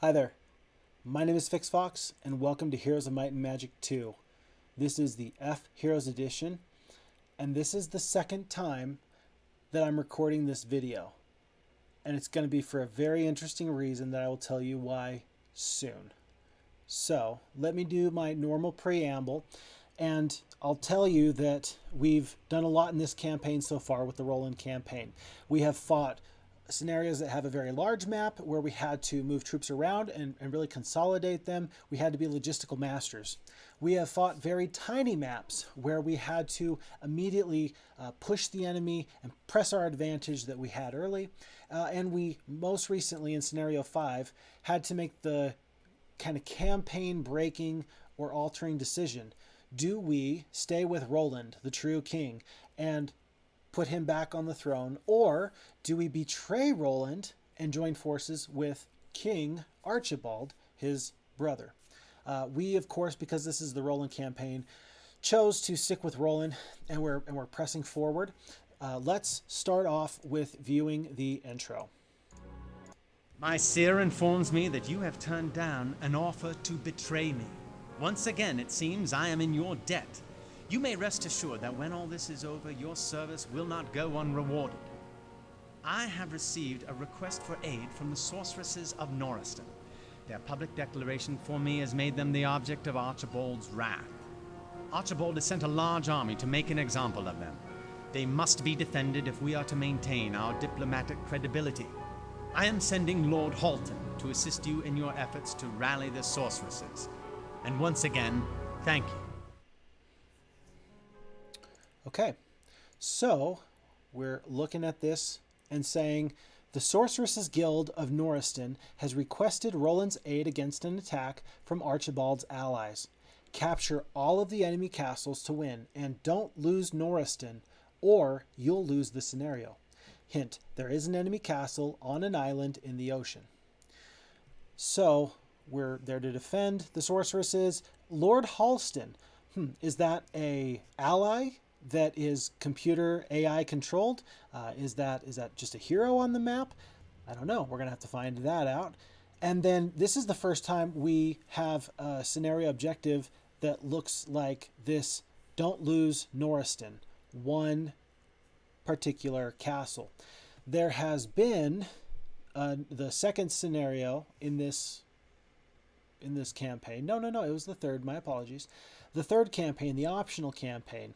Hi there, my name is FixFox and welcome to Heroes of Might and Magic 2. This is the F Heroes edition and this is the second time that I'm recording this video. And it's going to be for a very interesting reason that I will tell you why soon. So let me do my normal preamble and I'll tell you that we've done a lot in this campaign so far with the Roland campaign. We have fought scenarios that have a very large map where we had to move troops around and really consolidate them. We had to be logistical masters. We have fought very tiny maps where we had to immediately push the enemy and press our advantage that we had early. And we most recently in scenario 5 had to make the kind of campaign breaking or altering decision. Do we stay with Roland, the true king, and put him back on the throne, or do we betray Roland and join forces with King Archibald, his brother? We, of course, because this is the Roland campaign, chose to stick with Roland, and we're pressing forward. Let's start off with viewing the intro. My seer informs me that you have turned down an offer to betray me. Once again, it seems I am in your debt. You may rest assured that when all this is over, your service will not go unrewarded. I have received a request for aid from the sorceresses of Norriston. Their public declaration for me has made them the object of Archibald's wrath. Archibald has sent a large army to make an example of them. They must be defended if we are to maintain our diplomatic credibility. I am sending Lord Halton to assist you in your efforts to rally the sorceresses. And once again, thank you. Okay, so we're looking at this and saying the Sorceresses Guild of Norriston has requested Roland's aid against an attack from Archibald's allies. Capture all of the enemy castles to win, and don't lose Norriston, or you'll lose the scenario. Hint, there is an enemy castle on an island in the ocean. So we're there to defend the sorceresses. Lord Halston, is that a ally that is computer AI controlled? Is that just a hero on the map? I don't know. We're going to have to find that out. And then this is the first time we have a scenario objective that looks like this. Don't lose Norriston, one particular castle. There has been the second scenario in this campaign. No, it was the third. My apologies. The third campaign, the optional campaign,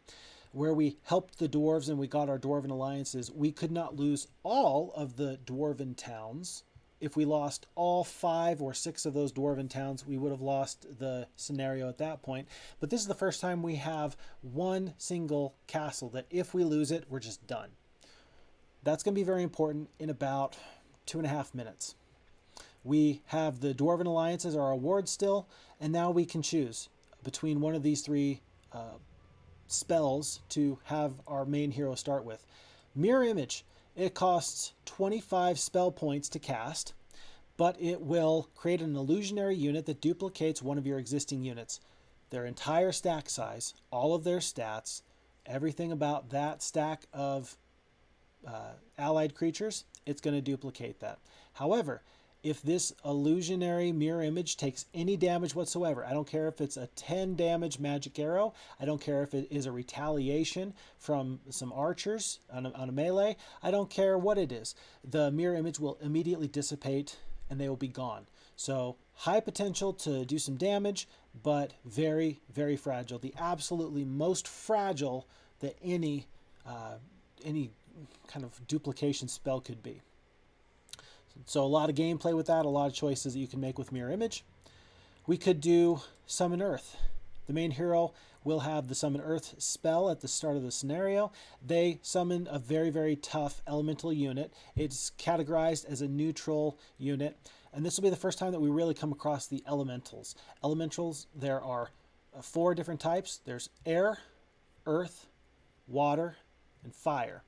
where we helped the dwarves and we got our dwarven alliances. We could not lose all of the dwarven towns. If we lost all 5 or 6 of those dwarven towns, we would have lost the scenario at that point. But this is the first time we have one single castle that if we lose it, we're just done. That's going to be very important in about 2.5 minutes. We have the dwarven alliances, our award still, and now we can choose between one of these 3 spells to have our main hero start with. Mirror Image. It costs 25 spell points to cast, but it will create an illusionary unit that duplicates one of your existing units. Their entire stack size, all of their stats, everything about that stack of allied creatures, it's going to duplicate that. However, if this illusionary mirror image takes any damage whatsoever, I don't care if it's a 10 damage magic arrow, I don't care if it is a retaliation from some archers on a melee, I don't care what it is. The mirror image will immediately dissipate and they will be gone. So high potential to do some damage, but very, very fragile. The absolutely most fragile that any kind of duplication spell could be. So a lot of gameplay with that, a lot of choices that you can make with Mirror Image. We could do Summon Earth. The main hero will have the Summon Earth spell at the start of the scenario. They summon a very, very tough elemental unit. It's categorized as a neutral unit. And this will be the first time that we really come across the elementals. Elementals, there are 4 different types. There's air, earth, water, and fire.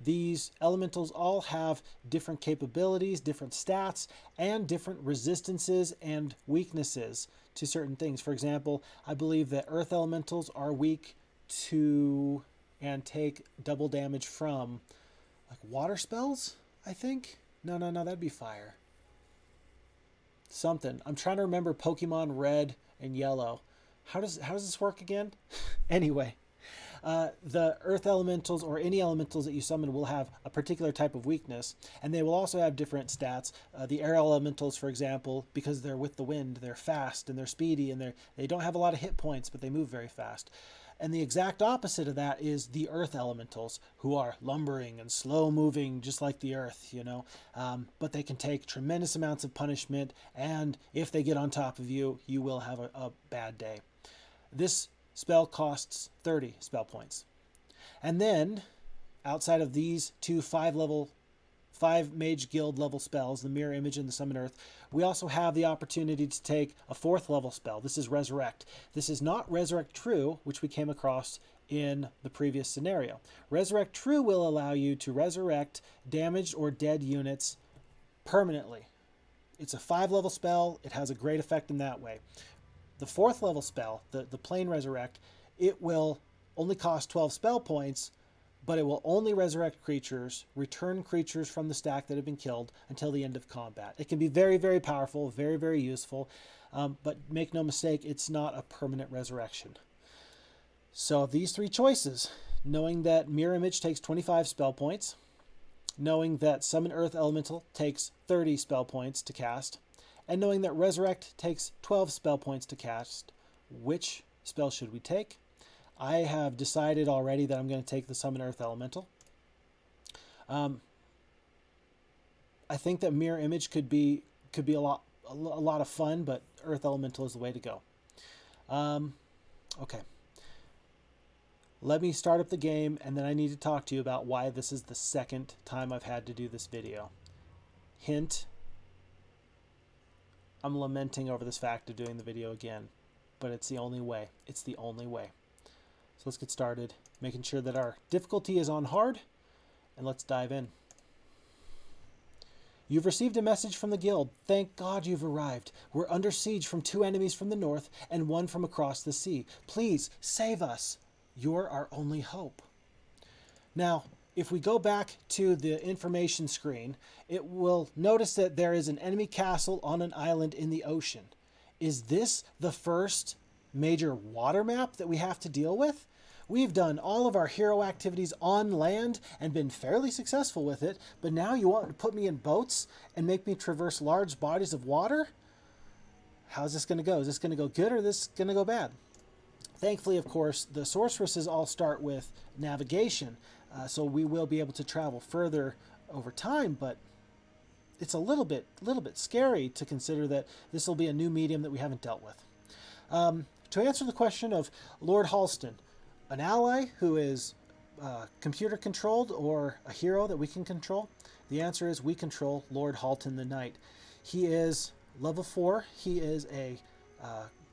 These elementals all have different capabilities, different stats, and different resistances and weaknesses to certain things. For example, I believe that earth elementals are weak to and take double damage from like water spells, I think. No, that'd be fire. something. I'm trying to remember Pokemon Red and Yellow. How does this work again? Anyway, the earth elementals or any elementals that you summon will have a particular type of weakness, and they will also have different stats. The air elementals, for example, because they're with the wind, they're fast and they're speedy and they don't have a lot of hit points, but they move very fast. And the exact opposite of that is the earth elementals, who are lumbering and slow moving, just like the earth, but they can take tremendous amounts of punishment, and if they get on top of you, you will have a bad day. This spell costs 30 spell points. And then, outside of these two 5 Mage Guild level spells, the Mirror Image and the Summon Earth, we also have the opportunity to take a 4th level spell. This is Resurrect. This is not Resurrect True, which we came across in the previous scenario. Resurrect True will allow you to resurrect damaged or dead units permanently. It's a 5 level spell. It has a great effect in that way. The 4th level spell, the plain Resurrect, it will only cost 12 spell points, but it will only resurrect creatures, return creatures from the stack that have been killed until the end of combat. It can be very, very powerful, very, very useful, but make no mistake, it's not a permanent resurrection. So these 3 choices, knowing that Mirror Image takes 25 spell points, knowing that Summon Earth Elemental takes 30 spell points to cast, and knowing that Resurrect takes 12 spell points to cast, which spell should we take? I have decided already that I'm going to take the Summon Earth Elemental. I think that Mirror Image could be a lot of fun, but Earth Elemental is the way to go. Okay. Let me start up the game, and then I need to talk to you about why this is the second time I've had to do this video. Hint, I'm lamenting over this fact of doing the video again, but it's the only way. It's the only way. So let's get started, making sure that our difficulty is on hard, and let's dive in. You've received a message from the guild. Thank God you've arrived. We're under siege from 2 enemies from the north and 1 from across the sea. Please save us. You're our only hope. Now, if we go back to the information screen, it will notice that there is an enemy castle on an island in the ocean. Is this the first major water map that we have to deal with? We've done all of our hero activities on land and been fairly successful with it, but now you want to put me in boats and make me traverse large bodies of water? How's this going to go? Is this going to go good or is this going to go bad? Thankfully, of course, the sorceresses all start with navigation, so we will be able to travel further over time, but it's a little bit scary to consider that this will be a new medium that we haven't dealt with. To answer the question of Lord Halston, an ally who is computer controlled or a hero that we can control, the answer is we control Lord Halton the Knight. He is level 4. He is a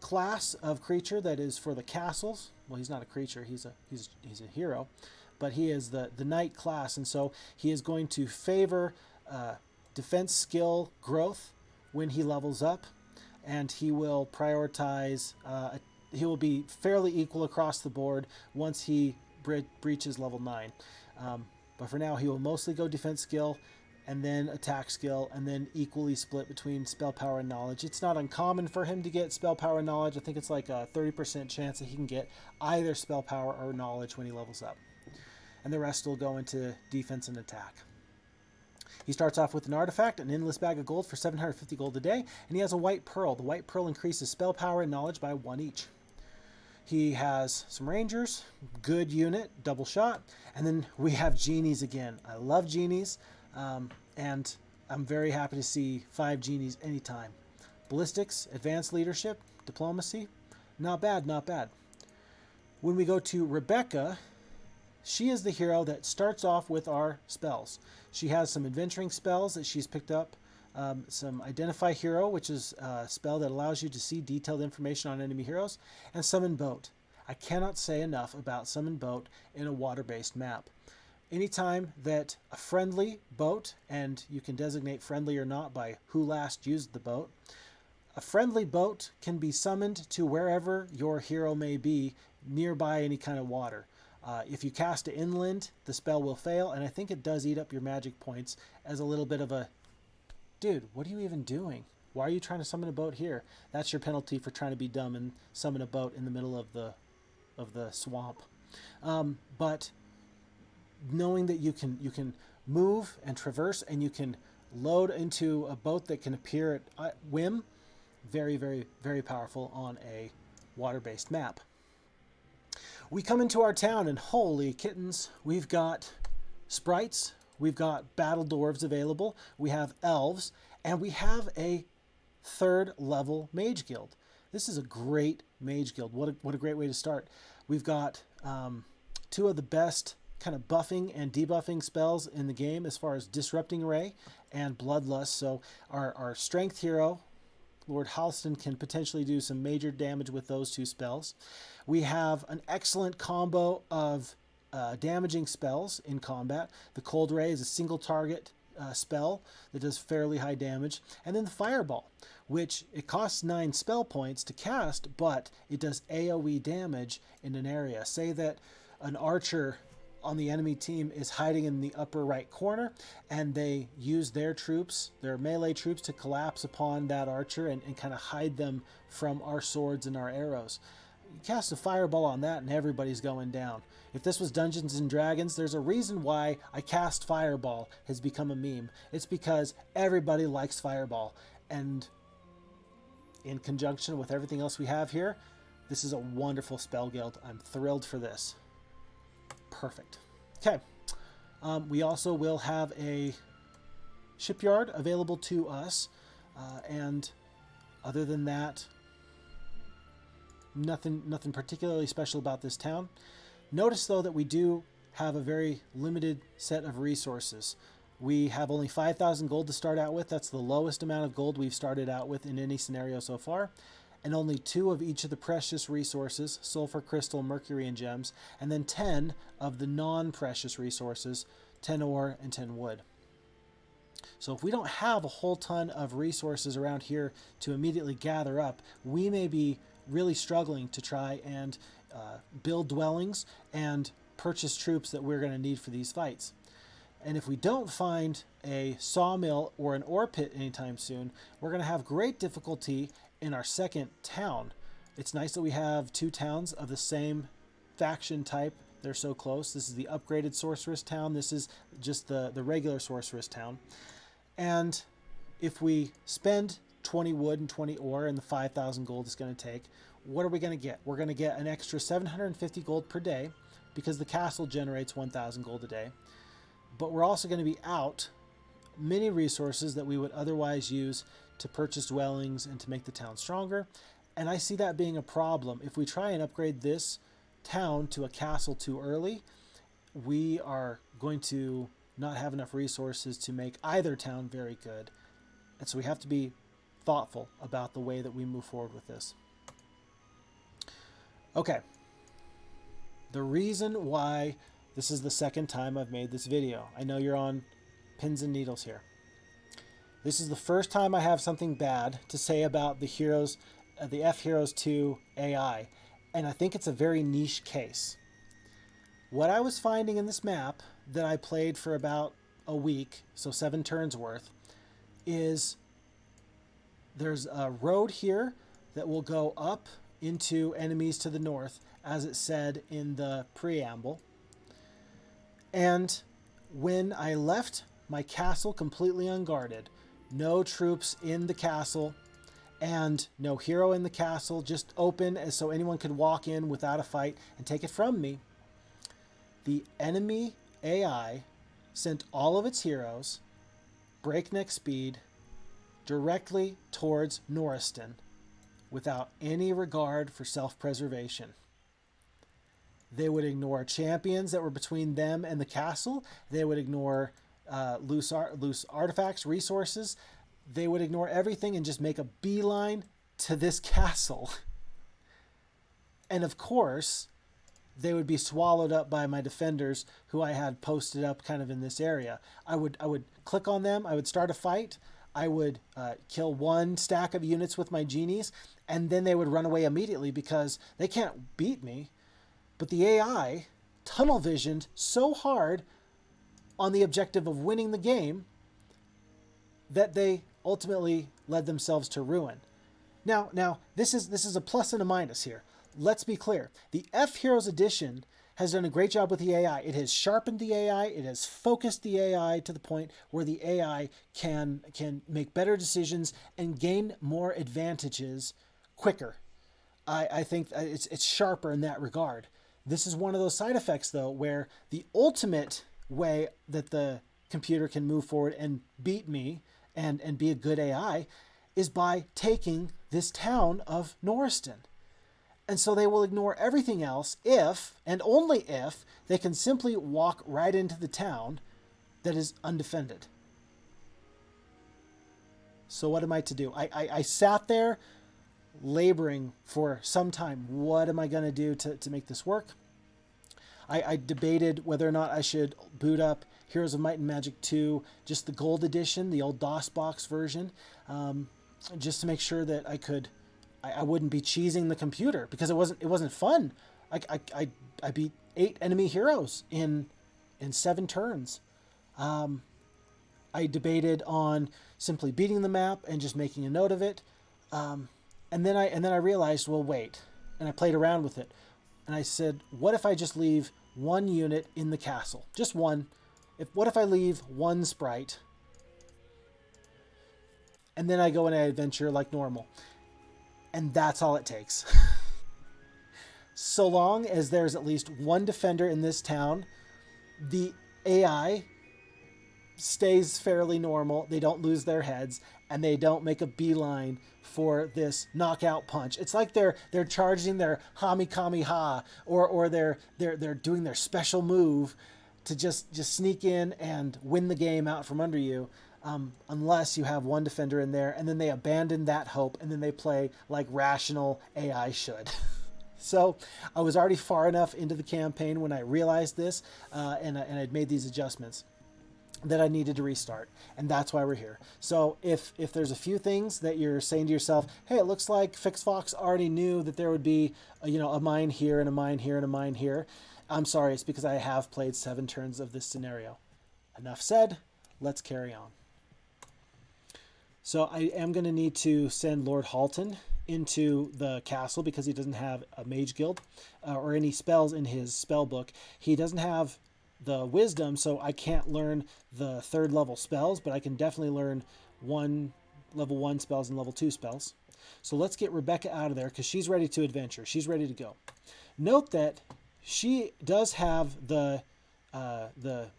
class of creature that is for the castles. Well, he's not a creature. He's a hero, but he is the knight class, and so he is going to favor defense skill growth when he levels up, and he will prioritize. He will be fairly equal across the board once he breaches level 9. But for now, he will mostly go defense skill, and then attack skill, and then equally split between spell power and knowledge. It's not uncommon for him to get spell power and knowledge. I think it's like a 30% chance that he can get either spell power or knowledge when he levels up. And the rest will go into defense and attack. He starts off with an artifact, an endless bag of gold for 750 gold a day, and he has a white pearl. The white pearl increases spell power and knowledge by 1 each. He has some rangers, good unit, double shot, and then we have genies again. I love genies. And I'm very happy to see 5 genies anytime. Ballistics, advanced leadership, diplomacy, not bad, not bad. When we go to Rebecca, she is the hero that starts off with our spells. She has some adventuring spells that she's picked up. Some Identify Hero, which is a spell that allows you to see detailed information on enemy heroes, and Summon Boat. I cannot say enough about Summon Boat in a water-based map. Anytime that a friendly boat, and you can designate friendly or not by who last used the boat, a friendly boat can be summoned to wherever your hero may be nearby any kind of water. If you cast it inland, the spell will fail, and I think it does eat up your magic points as a little bit of a, dude, what are you even doing? Why are you trying to summon a boat here? That's your penalty for trying to be dumb and summon a boat in the middle of the swamp. But knowing that you can move and traverse, and you can load into a boat that can appear at whim, very, very, very powerful on a water-based map. We come into our town, and holy kittens, we've got sprites, we've got battle dwarves available, we have elves, and we have a 3rd level mage guild. This is a great mage guild. What a great way to start. We've got 2 of the best kind of buffing and debuffing spells in the game as far as Disrupting Ray and Bloodlust. So our strength hero, Lord Halston, can potentially do some major damage with those 2 spells. We have an excellent combo of damaging spells in combat. The Cold Ray is a single target spell that does fairly high damage. And then the Fireball, which it costs 9 spell points to cast, but it does AoE damage in an area. Say that an archer on the enemy team is hiding in the upper right corner, and they use their troops, their melee troops, to collapse upon that archer and kind of hide them from our swords and our arrows. You cast a fireball on that and everybody's going down. If this was Dungeons and Dragons, there's a reason why I cast Fireball has become a meme. It's because everybody likes Fireball, and in conjunction with everything else we have here, this is a wonderful spell guild. I'm thrilled for this. Perfect. Okay. We also will have a shipyard available to us, and other than that, nothing particularly special about this town. Notice though that we do have a very limited set of resources. We have only 5,000 gold to start out with. That's the lowest amount of gold we've started out with in any scenario so far. And only 2 of each of the precious resources, sulfur, crystal, mercury, and gems, and then 10 of the non-precious resources, 10 ore and 10 wood. So if we don't have a whole ton of resources around here to immediately gather up, we may be really struggling to try and build dwellings and purchase troops that we're going to need for these fights. And if we don't find a sawmill or an ore pit anytime soon, we're going to have great difficulty in our second town. It's nice that we have 2 towns of the same faction type. They're so close. This is the upgraded sorceress town. This is just the regular sorceress town. And if we spend 20 wood and 20 ore and the 5,000 gold it's going to take, what are we going to get? We're going to get an extra 750 gold per day because the castle generates 1,000 gold a day. But we're also going to be out many resources that we would otherwise use to purchase dwellings and to make the town stronger. And I see that being a problem. If we try and upgrade this town to a castle too early, we are going to not have enough resources to make either town very good. And so we have to be thoughtful about the way that we move forward with this. Okay. The reason why this is the second time I've made this video. I know you're on pins and needles here. This is the first time I have something bad to say about the FHeroes2 AI, and I think it's a very niche case. What I was finding in this map that I played for about a week, so 7 turns worth, is there's a road here that will go up into enemies to the north, as it said in the preamble. And when I left my castle completely unguarded, no troops in the castle and no hero in the castle, just open as so anyone could walk in without a fight and take it from me, the enemy AI sent all of its heroes, breakneck speed, directly towards Norriston without any regard for self-preservation. They would ignore champions that were between them and the castle. They would ignore loose artifacts, resources. They would ignore everything and just make a beeline to this castle. And of course, they would be swallowed up by my defenders who I had posted up kind of in this area. I would click on them. I would start a fight. I would kill 1 stack of units with my genies, and then they would run away immediately because they can't beat me. But the AI tunnel visioned so hard on the objective of winning the game that they ultimately led themselves to ruin. Now this is a plus and a minus here. Let's be clear. The FHeroes edition has done a great job with the AI. It has sharpened the AI. It has focused the AI to the point where the AI can make better decisions and gain more advantages quicker. I think it's sharper in that regard. This is one of those side effects, though, where the ultimate way that the computer can move forward and beat me and be a good AI is by taking this town of Norriston. And so they will ignore everything else if, and only if, they can simply walk right into the town that is undefended. So what am I to do? I sat there laboring for some time. What am I going to do to make this work? I debated whether or not I should boot up Heroes of Might and Magic 2, just the gold edition, the old DOS box version, just to make sure that I wouldn't be cheesing the computer, because it wasn't fun. I beat 8 enemy heroes in 7 turns. I debated on simply beating the map and just making a note of it. And then I realized, well, wait. And I played around with it. And I said, what if I just leave one unit in the castle? Just one. What if I leave one sprite? And then I go and I adventure like normal. And that's all it takes. So long as there's at least one defender in this town, the AI stays fairly normal. They don't lose their heads, and they don't make a beeline for this knockout punch. It's like they're charging their Hami Kami Ha, or they're doing their special move to just sneak in and win the game out from under you. Unless you have one defender in there, and then they abandon that hope, and then they play like rational AI should. So I was already far enough into the campaign when I realized this, and I'd made these adjustments, that I needed to restart, and that's why we're here. So if there's a few things that you're saying to yourself, hey, it looks like FixFox already knew that there would be a mine here and a mine here and a mine here, I'm sorry, it's because I have played 7 turns of this scenario. Enough said, let's carry on. So I am going to need to send Lord Halton into the castle because he doesn't have a mage guild or any spells in his spell book. He doesn't have the wisdom, so I can't learn the 3rd level spells, but I can definitely learn level 1 spells and level 2 spells. So let's get Rebecca out of there because she's ready to adventure. She's ready to go. Note that she does have the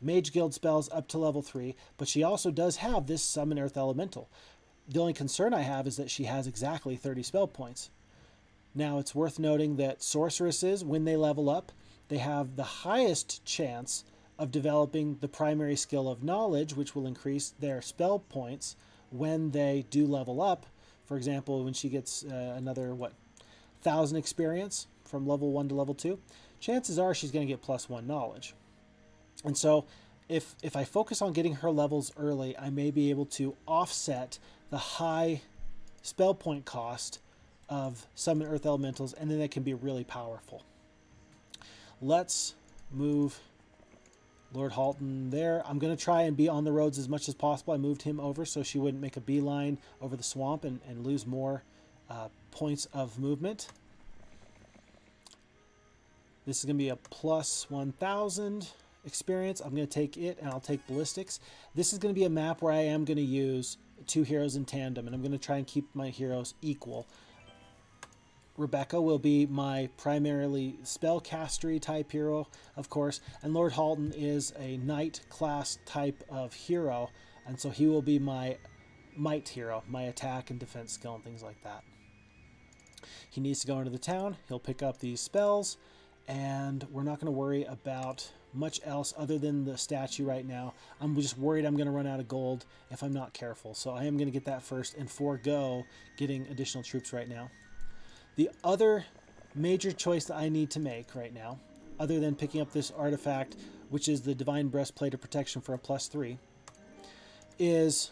mage guild spells up to level 3, but she also does have this summon earth elemental. The only concern I have is that she has exactly 30 spell points. Now, it's worth noting that sorceresses, when they level up, they have the highest chance of developing the primary skill of knowledge, which will increase their spell points when they do level up. For example, when she gets another, 1,000 experience from level 1 to level 2, chances are she's going to get +1 knowledge. And so if I focus on getting her levels early, I may be able to offset the high spell point cost of summon earth elementals, and then they can be really powerful. Let's move Lord Halton there. I'm going to try and be on the roads as much as possible. I moved him over so she wouldn't make a beeline over the swamp and lose more points of movement. This is going to be a +1,000 experience. I'm going to take it, and I'll take ballistics. This is going to be a map where I am going to use 2 heroes in tandem, and I'm going to try and keep my heroes equal. Rebecca will be my primarily spellcastery type hero, of course, and Lord Halton is a knight class type of hero, and so he will be my might hero, my attack and defense skill and things like that. He needs to go into the town. He'll pick up these spells, and we're not going to worry about much else other than the statue right now. I'm just worried I'm going to run out of gold if I'm not careful, so I am going to get that first and forego getting additional troops right now. The other major choice that I need to make right now, other than picking up this artifact, which is the Divine Breastplate of Protection for a +3, is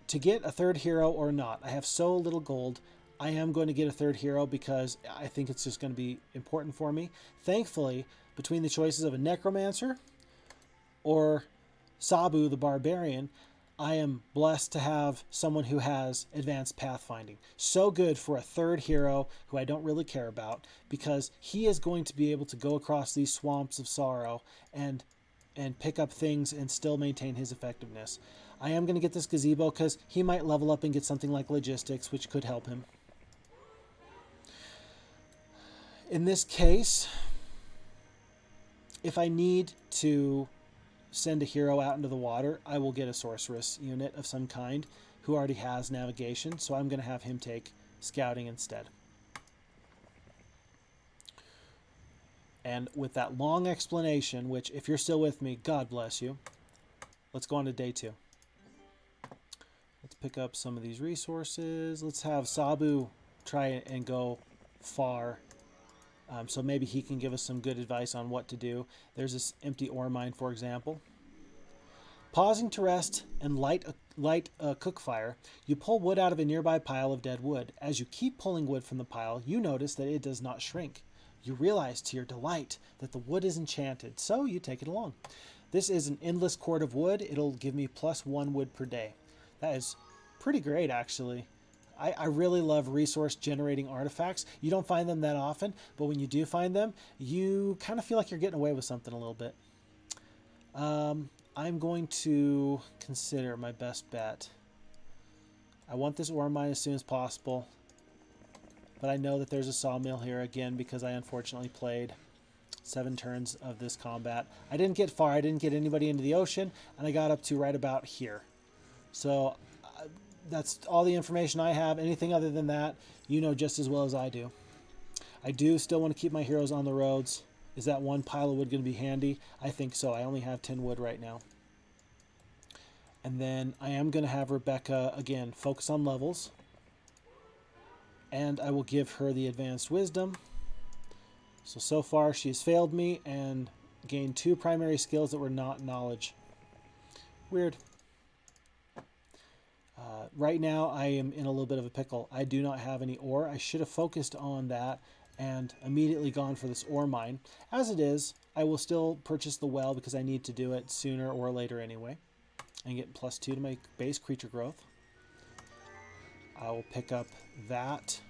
to get a 3rd hero or not. I have so little gold. I am going to get a 3rd hero because I think it's just going to be important for me. Thankfully, between the choices of a Necromancer or Sabu the Barbarian, I am blessed to have someone who has advanced pathfinding. So good for a third hero who I don't really care about, because he is going to be able to go across these swamps of sorrow and pick up things and still maintain his effectiveness. I am going to get this gazebo because he might level up and get something like logistics, which could help him. In this case, if I need to send a hero out into the water, I will get a sorceress unit of some kind who already has navigation, so I'm going to have him take scouting instead. And with that long explanation, which if you're still with me, God bless you, let's go on to day 2. Let's pick up some of these resources. Let's have Sabu try and go far. So maybe he can give us some good advice on what to do. There's this empty ore mine, for example. Pausing to rest and light a cook fire, you pull wood out of a nearby pile of dead wood. As you keep pulling wood from the pile, you notice that it does not shrink. You realize to your delight that the wood is enchanted, so you take it along. This is an endless cord of wood. It'll give me +1 wood per day. That is pretty great, actually. I really love resource generating artifacts. You don't find them that often, but when you do find them, you kind of feel like you're getting away with something a little bit. I'm going to consider my best bet. I want this ore mine as soon as possible, but I know that there's a sawmill here again because I unfortunately played 7 turns of this combat. I didn't get far. I didn't get anybody into the ocean, and I got up to right about here. So that's all the information I have. Anything other than that, you know just as well as I do. I do still want to keep my heroes on the roads. Is that 1 pile of wood going to be handy? I think so. I only have 10 wood right now. And then I am going to have Rebecca, again, focus on levels. And I will give her the advanced wisdom. So far she has failed me and gained 2 primary skills that were not knowledge. Weird. Right now I am in a little bit of a pickle. I do not have any ore. I should have focused on that and immediately gone for this ore mine. As it is, I will still purchase the well because I need to do it sooner or later anyway. And get +2 to my base creature growth. I will pick up that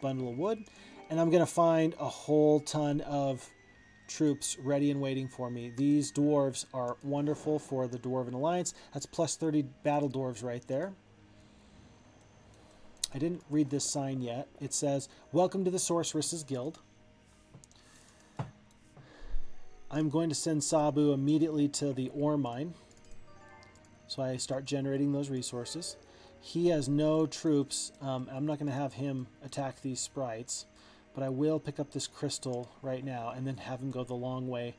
bundle of wood. And I'm going to find a whole ton of troops ready and waiting for me. These dwarves are wonderful for the Dwarven Alliance. That's +30 battle dwarves right there. I didn't read this sign yet. It says, "Welcome to the Sorceress's Guild." I'm going to send Sabu immediately to the ore mine. So I start generating those resources. He has no troops. I'm not going to have him attack these sprites, but I will pick up this crystal right now and then have him go the long way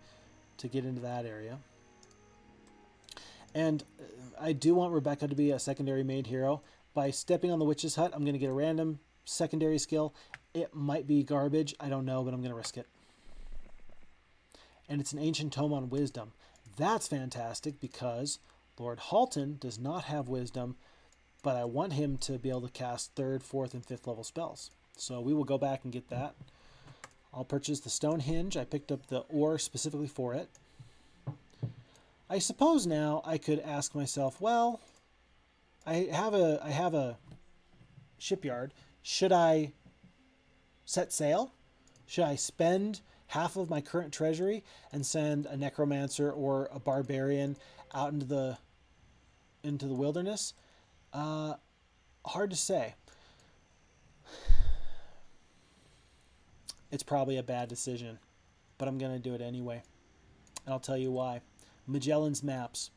to get into that area. And I do want Rebecca to be a secondary main hero. By stepping on the witch's hut, I'm going to get a random secondary skill. It might be garbage. I don't know, but I'm going to risk it. And it's an ancient tome on wisdom. That's fantastic because Lord Halton does not have wisdom, but I want him to be able to cast 3rd, 4th, and 5th level spells. So we will go back and get that. I'll purchase the Stonehenge. I picked up the ore specifically for it. I suppose now I could ask myself, well, I have a shipyard. Should I set sail? Should I spend half of my current treasury and send a necromancer or a barbarian out into the wilderness? Hard to say. It's probably a bad decision, but I'm going to do it anyway. And I'll tell you why. Magellan's Maps.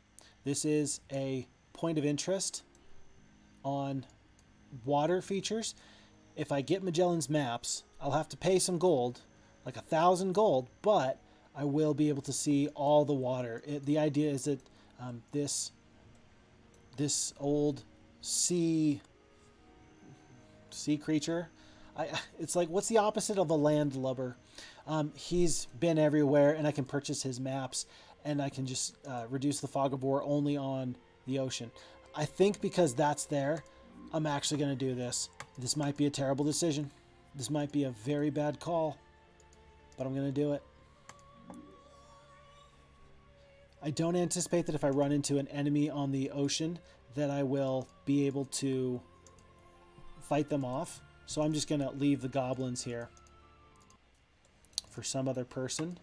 This is a point of interest on water features. If I get Magellan's Maps, I'll have to pay some gold, like 1,000 gold, but I will be able to see all the water. The idea is that this old sea creature, it's like, what's the opposite of a landlubber? He's been everywhere, and I can purchase his maps, and I can just reduce the fog of war only on the ocean. I think because that's there, I'm actually going to do this. This might be a terrible decision. This might be a very bad call, but I'm going to do it. I don't anticipate that if I run into an enemy on the ocean that I will be able to fight them off. So I'm just going to leave the goblins here for some other person.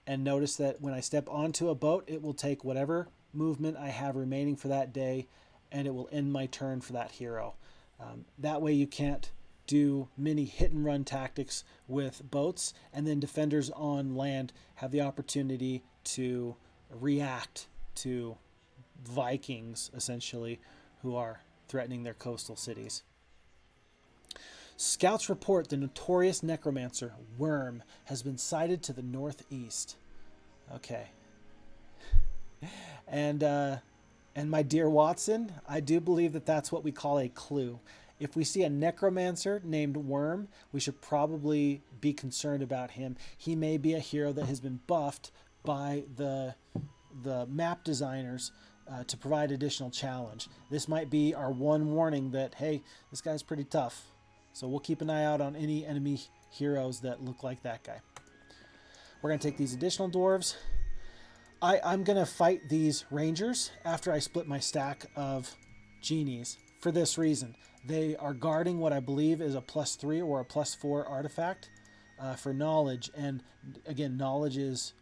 And notice that when I step onto a boat, it will take whatever movement I have remaining for that day, and it will end my turn for that hero. That way you can't do many hit and run tactics with boats, and then defenders on land have the opportunity to react to Vikings, essentially, who are threatening their coastal cities. Scouts report the notorious necromancer Worm has been sighted to the northeast. Okay. And my dear Watson, I do believe that that's what we call a clue. If we see a necromancer named Worm, we should probably be concerned about him. He may be a hero that has been buffed by the map designers to provide additional challenge. This might be our one warning that, hey, this guy's pretty tough. So we'll keep an eye out on any enemy heroes that look like that guy. We're going to take these additional dwarves. I'm going to fight these rangers after I split my stack of genies for this reason. They are guarding what I believe is a +3 or a +4 artifact for knowledge. And again, knowledge is,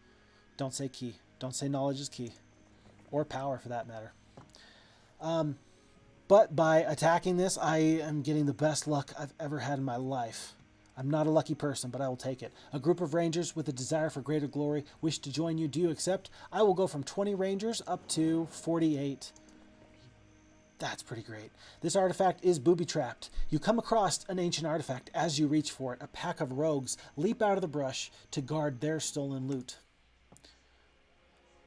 don't say key. Don't say knowledge is key. Or power for that matter. But by attacking this, I am getting the best luck I've ever had in my life. I'm not a lucky person, but I will take it. A group of rangers with a desire for greater glory wish to join you. Do you accept? I will go from 20 rangers up to 48. That's pretty great. This artifact is booby-trapped. You come across an ancient artifact as you reach for it. A pack of rogues leap out of the brush to guard their stolen loot.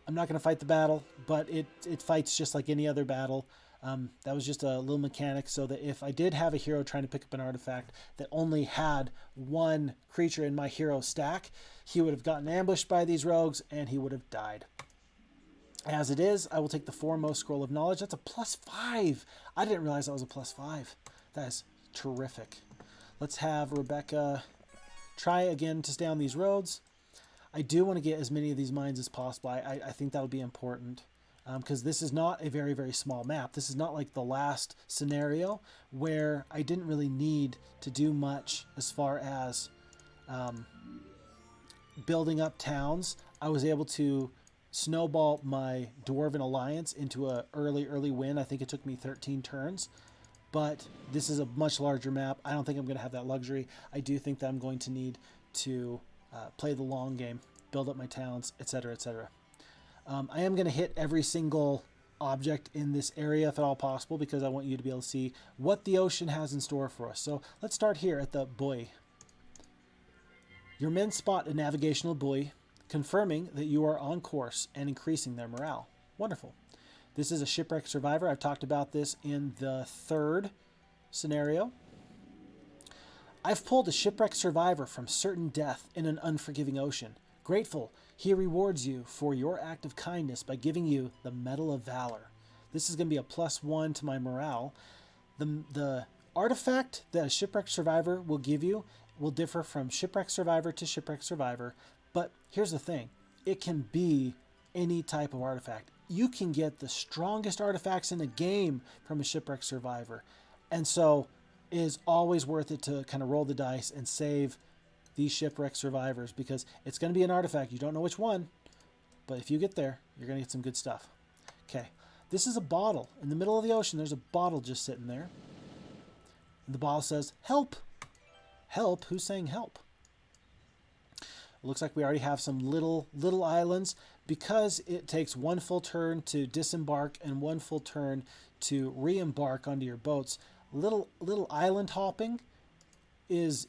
I'm not going to fight the battle, but it fights just like any other battle. That was just a little mechanic so that if I did have a hero trying to pick up an artifact that only had one creature in my hero stack, he would have gotten ambushed by these rogues and he would have died. As it is, I will take the foremost scroll of knowledge. That's a +5. I didn't realize that was a +5. That is terrific. Let's have Rebecca try again to stay on these roads. I do want to get as many of these mines as possible. I think that'll be important. Because this is not a very, very small map. This is not like the last scenario where I didn't really need to do much as far as building up towns. I was able to snowball my Dwarven Alliance into an early win. I think it took me 13 turns. But this is a much larger map. I don't think I'm going to have that luxury. I do think that I'm going to need to play the long game, build up my towns, etc., etc. I am going to hit every single object in this area if at all possible because I want you to be able to see what the ocean has in store for us. So let's start here at the buoy. Your men spot a navigational buoy, confirming that you are on course and increasing their morale. Wonderful. This is a shipwreck survivor. I've talked about this in the third scenario. I've pulled a shipwreck survivor from certain death in an unforgiving ocean. Grateful, he rewards you for your act of kindness by giving you the Medal of Valor. This is going to be a +1 to my morale. The artifact that a shipwreck survivor will give you will differ from shipwreck survivor to shipwreck survivor. But here's the thing. It can be any type of artifact. You can get the strongest artifacts in the game from a shipwreck survivor. And so it is always worth it to kind of roll the dice and save these shipwreck survivors because it's going to be an artifact. You don't know which one, but if you get there, you're going to get some good stuff. Okay, this is a bottle. In the middle of the ocean, there's a bottle just sitting there. And the bottle says, help. Help? Who's saying help? It looks like we already have some little islands. Because it takes one full turn to disembark and one full turn to re-embark onto your boats, little island hopping is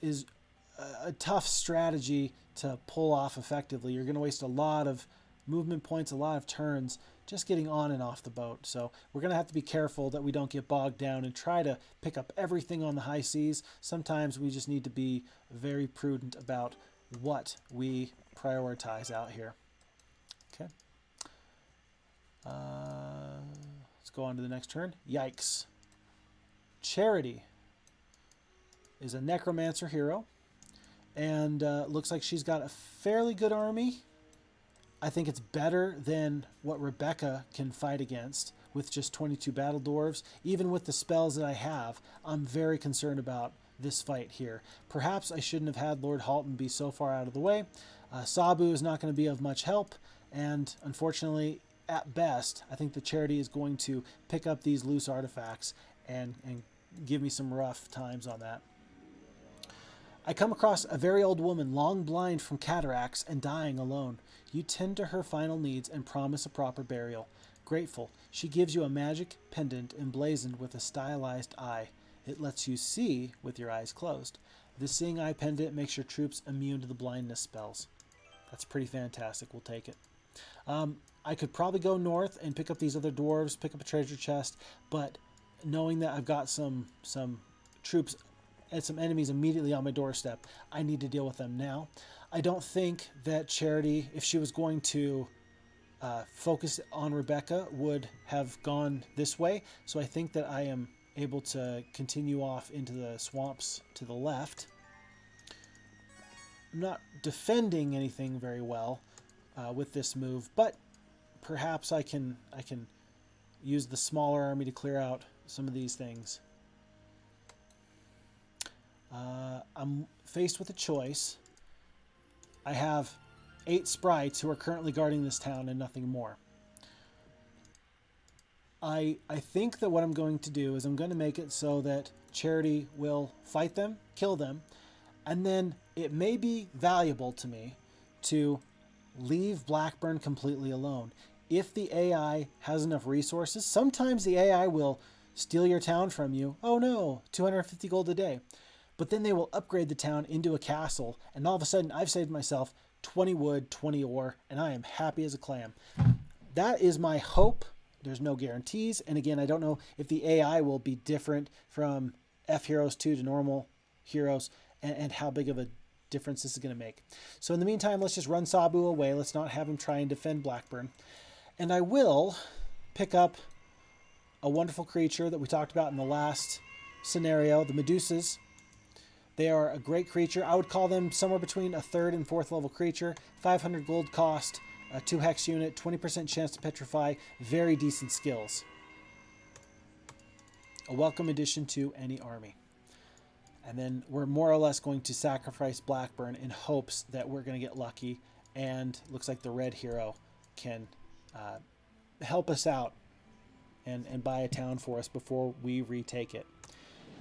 a tough strategy to pull off effectively. You're going to waste a lot of movement points, a lot of turns just getting on and off the boat. So we're going to have to be careful that we don't get bogged down and try to pick up everything on the high seas. Sometimes we just need to be very prudent about what we prioritize out here. Okay. Let's go on to the next turn. Yikes. Charity is a necromancer hero. And looks like she's got a fairly good army. I think it's better than what Rebecca can fight against with just 22 battle dwarves. Even with the spells that I have, I'm very concerned about this fight here. Perhaps I shouldn't have had Lord Halton be so far out of the way. Sabu is not going to be of much help, and unfortunately, at best, I think the charity is going to pick up these loose artifacts and give me some rough times on that. I come across a very old woman, long blind from cataracts and dying alone. You tend to her final needs and promise a proper burial. Grateful, she gives you a magic pendant emblazoned with a stylized eye. It lets you see with your eyes closed. The seeing eye pendant makes your troops immune to the blindness spells. That's pretty fantastic. We'll take it. I could probably go north and pick up these other dwarves, pick up a treasure chest, but knowing that I've got some troops and some enemies immediately on my doorstep, I need to deal with them now. I don't think that Charity, if she was going to focus on Rebecca, would have gone this way. So I think that I am able to continue off into the swamps to the left. I'm not defending anything very well with this move, but perhaps I can use the smaller army to clear out some of these things. I'm faced with a choice. I have 8 sprites who are currently guarding this town and nothing more. I think that what I'm going to do is I'm going to make it so that Charity will fight them, kill them, and then it may be valuable to me to leave Blackburn completely alone. If the AI has enough resources, sometimes the AI will steal your town from you. Oh no, 250 gold a day. But then they will upgrade the town into a castle, and all of a sudden I've saved myself 20 wood, 20 ore, and I am happy as a clam. That is my hope. There's no guarantees. And again, I don't know if the AI will be different from FHeroes2 to normal heroes, and how big of a difference this is going to make. So in the meantime, let's just run Sabu away. Let's not have him try and defend Blackburn. And I will pick up a wonderful creature that we talked about in the last scenario, the Medusas. They are a great creature. I would call them somewhere between a 3rd and 4th level creature. 500 gold cost, a 2 hex unit, 20% chance to petrify, very decent skills. A welcome addition to any army. And then we're more or less going to sacrifice Blackburn in hopes that we're going to get lucky. And looks like the red hero can help us out and buy a town for us before we retake it.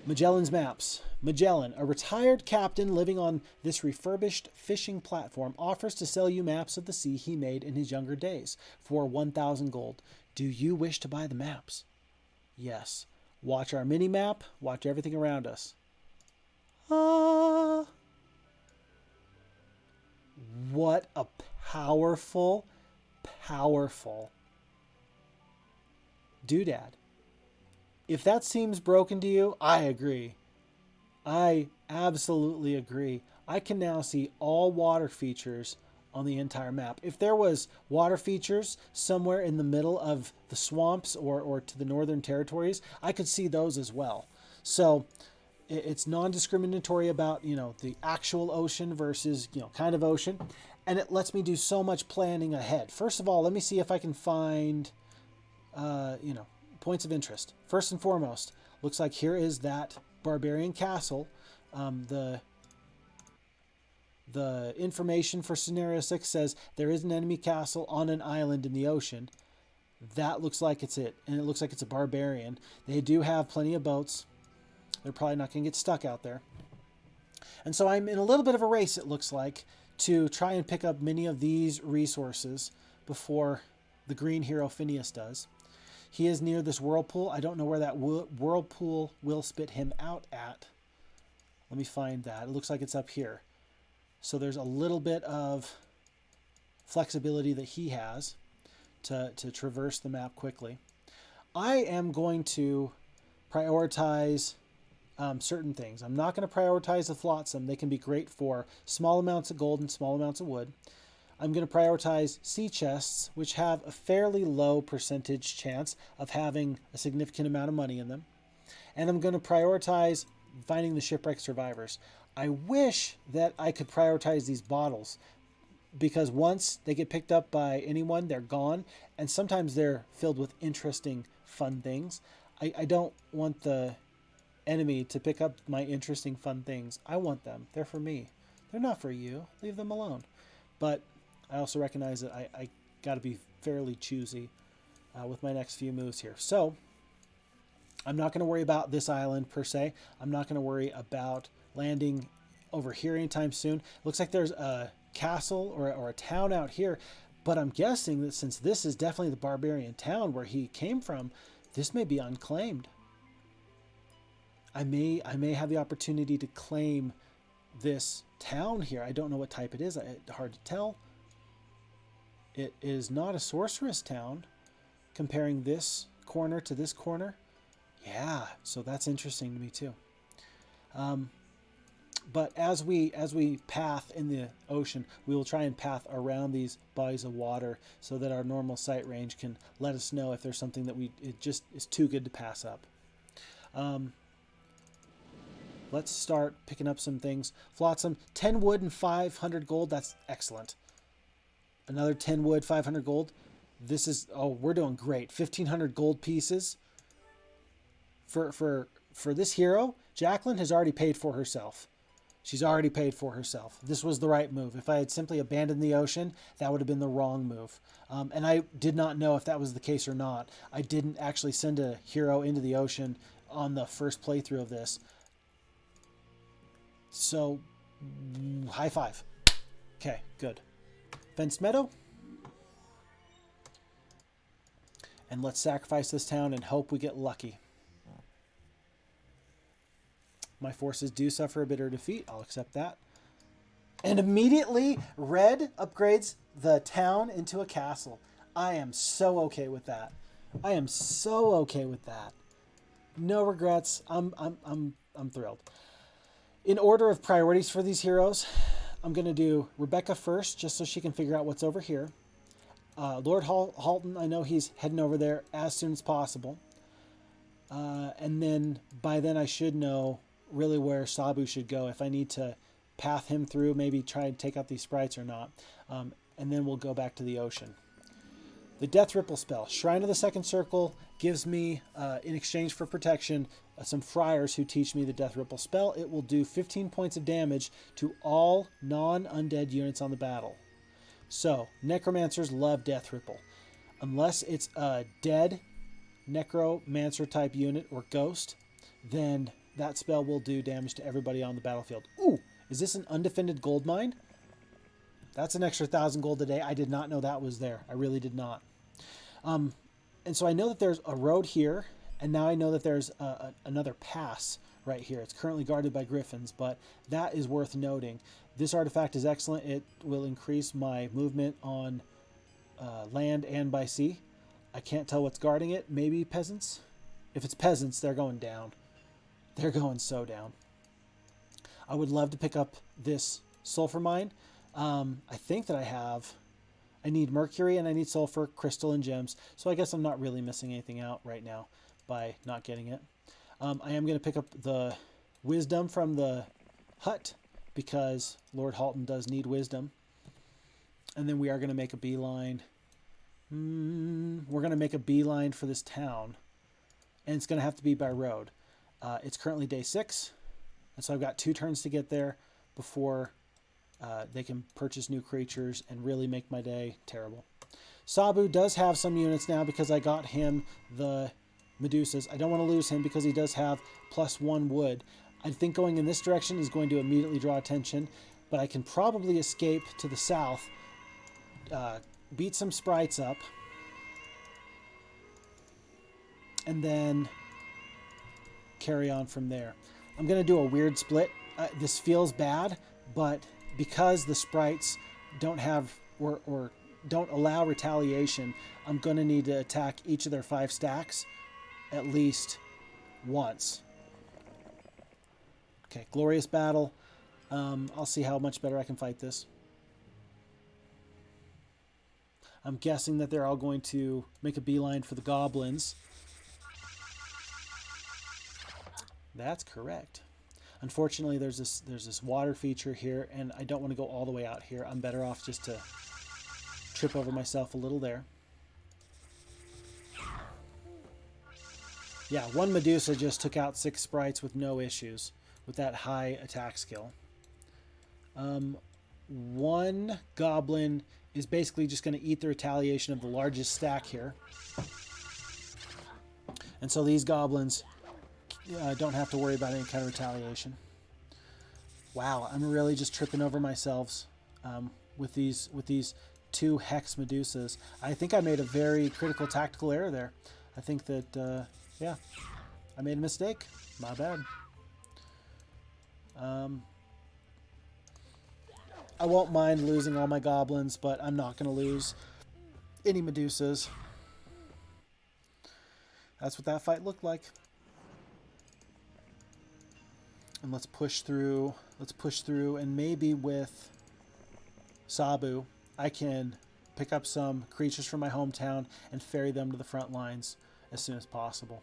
Magellan's Maps. Magellan, a retired captain living on this refurbished fishing platform, offers to sell you maps of the sea he made in his younger days for 1,000 gold. Do you wish to buy the maps? Yes. Watch our mini-map. Watch everything around us. What a powerful doodad. If that seems broken to you, I agree. I absolutely agree. I can now see all water features on the entire map. If there was water features somewhere in the middle of the swamps or to the northern territories, I could see those as well. So it's non-discriminatory about, the actual ocean versus, kind of ocean. And it lets me do so much planning ahead. First of all, let me see if I can find, points of interest. First and foremost, looks like here is that barbarian castle. The information for scenario 6 says there is an enemy castle on an island in the ocean. That looks like it's it. And it looks like it's a barbarian. They do have plenty of boats. They're probably not going to get stuck out there. And so I'm in a little bit of a race, it looks like, to try and pick up many of these resources before the green hero Phineas does. He is near this whirlpool. I don't know where that whirlpool will spit him out at. Let me find that. It looks like it's up here. So there's a little bit of flexibility that he has to traverse the map quickly. I am going to prioritize certain things. I'm not going to prioritize the flotsam. They can be great for small amounts of gold and small amounts of wood. I'm going to prioritize sea chests, which have a fairly low percentage chance of having a significant amount of money in them. And I'm going to prioritize finding the shipwreck survivors. I wish that I could prioritize these bottles. because once they get picked up by anyone, they're gone. And sometimes they're filled with interesting, fun things. I don't want the enemy to pick up my interesting, fun things. I want them. They're for me. They're not for you. Leave them alone. But I also recognize that I got to be fairly choosy with my next few moves here. So I'm not going to worry about this island per se. I'm not going to worry about landing over here anytime soon. Looks like there's a castle or a town out here, but I'm guessing that since this is definitely the barbarian town where he came from, this may be unclaimed. I may have the opportunity to claim this town here. I don't know what type it is. It's hard to tell. It is not a sorceress town. Comparing this corner to this corner, yeah. So that's interesting to me too. But as we path in the ocean, we will try and path around these bodies of water so that our normal sight range can let us know if there's something that it just is too good to pass up. Let's start picking up some things. Flotsam, 10 wood and 500 gold. That's excellent. Another 10 wood, 500 gold. This is, oh, we're doing great. 1,500 gold pieces. For this hero, Jacqueline has already paid for herself. She's already paid for herself. This was the right move. If I had simply abandoned the ocean, that would have been the wrong move. And I did not know if that was the case or not. I didn't actually send a hero into the ocean on the first playthrough of this. So, high five. Okay, good. Fenced meadow. And let's sacrifice this town and hope we get lucky. My forces do suffer a bitter defeat. I'll accept that. And immediately, red upgrades the town into a castle. I am so okay with that. I am so okay with that. No regrets. I'm thrilled. In order of priorities for these heroes, I'm going to do Rebecca first, just so she can figure out what's over here. Lord Halton, I know he's heading over there as soon as possible. And then by then I should know really where Sabu should go, if I need to path him through, maybe try and take out these sprites or not. And then we'll go back to the ocean. The Death Ripple spell. Shrine of the Second Circle gives me, in exchange for protection, some friars who teach me the Death Ripple spell. It will do 15 points of damage to all non-undead units on the battle. So, necromancers love Death Ripple. Unless it's a dead necromancer type unit or ghost, then that spell will do damage to everybody on the battlefield. Ooh, is this an undefended gold mine? That's an extra 1,000 gold a day. I did not know that was there. I really did not. And so I know that there's a road here, and now I know that there's another pass right here. It's currently guarded by griffins, but that is worth noting. This artifact is excellent. It will increase my movement on land and by sea. I can't tell what's guarding it. Maybe peasants? If it's peasants, they're going down. They're going so down. I would love to pick up this sulfur mine. I think that I need mercury and I need sulfur, crystal, and gems. So I guess I'm not really missing anything out right now by not getting it. I am going to pick up the wisdom from the hut because Lord Halton does need wisdom. And then we are going to make a beeline. We're going to make a beeline for this town. And it's going to have to be by road. It's currently day 6. And so I've got 2 turns to get there before they can purchase new creatures and really make my day terrible. Sabu does have some units now because I got him the Medusas. I don't want to lose him because he does have +1 wood. I think going in this direction is going to immediately draw attention, but I can probably escape to the south, beat some sprites up, and then carry on from there. I'm going to do a weird split. This feels bad, but because the sprites don't have or don't allow retaliation, I'm going to need to attack each of their 5 stacks at least once. Okay, glorious battle. I'll see how much better I can fight this. I'm guessing that they're all going to make a beeline for the goblins. That's correct. Unfortunately, there's this water feature here, and I don't want to go all the way out here. I'm better off just to trip over myself a little there. Yeah, one Medusa just took out 6 sprites with no issues with that high attack skill. One goblin is basically just going to eat the retaliation of the largest stack here. And so these goblins don't have to worry about any kind of retaliation. Wow, I'm really just tripping over myself with these 2 Hex Medusas. I think I made a very critical tactical error there. I think that, yeah, I made a mistake. My bad. I won't mind losing all my goblins, but I'm not going to lose any Medusas. That's what that fight looked like. And let's push through. Let's push through, and maybe with Sabu, I can pick up some creatures from my hometown and ferry them to the front lines as soon as possible.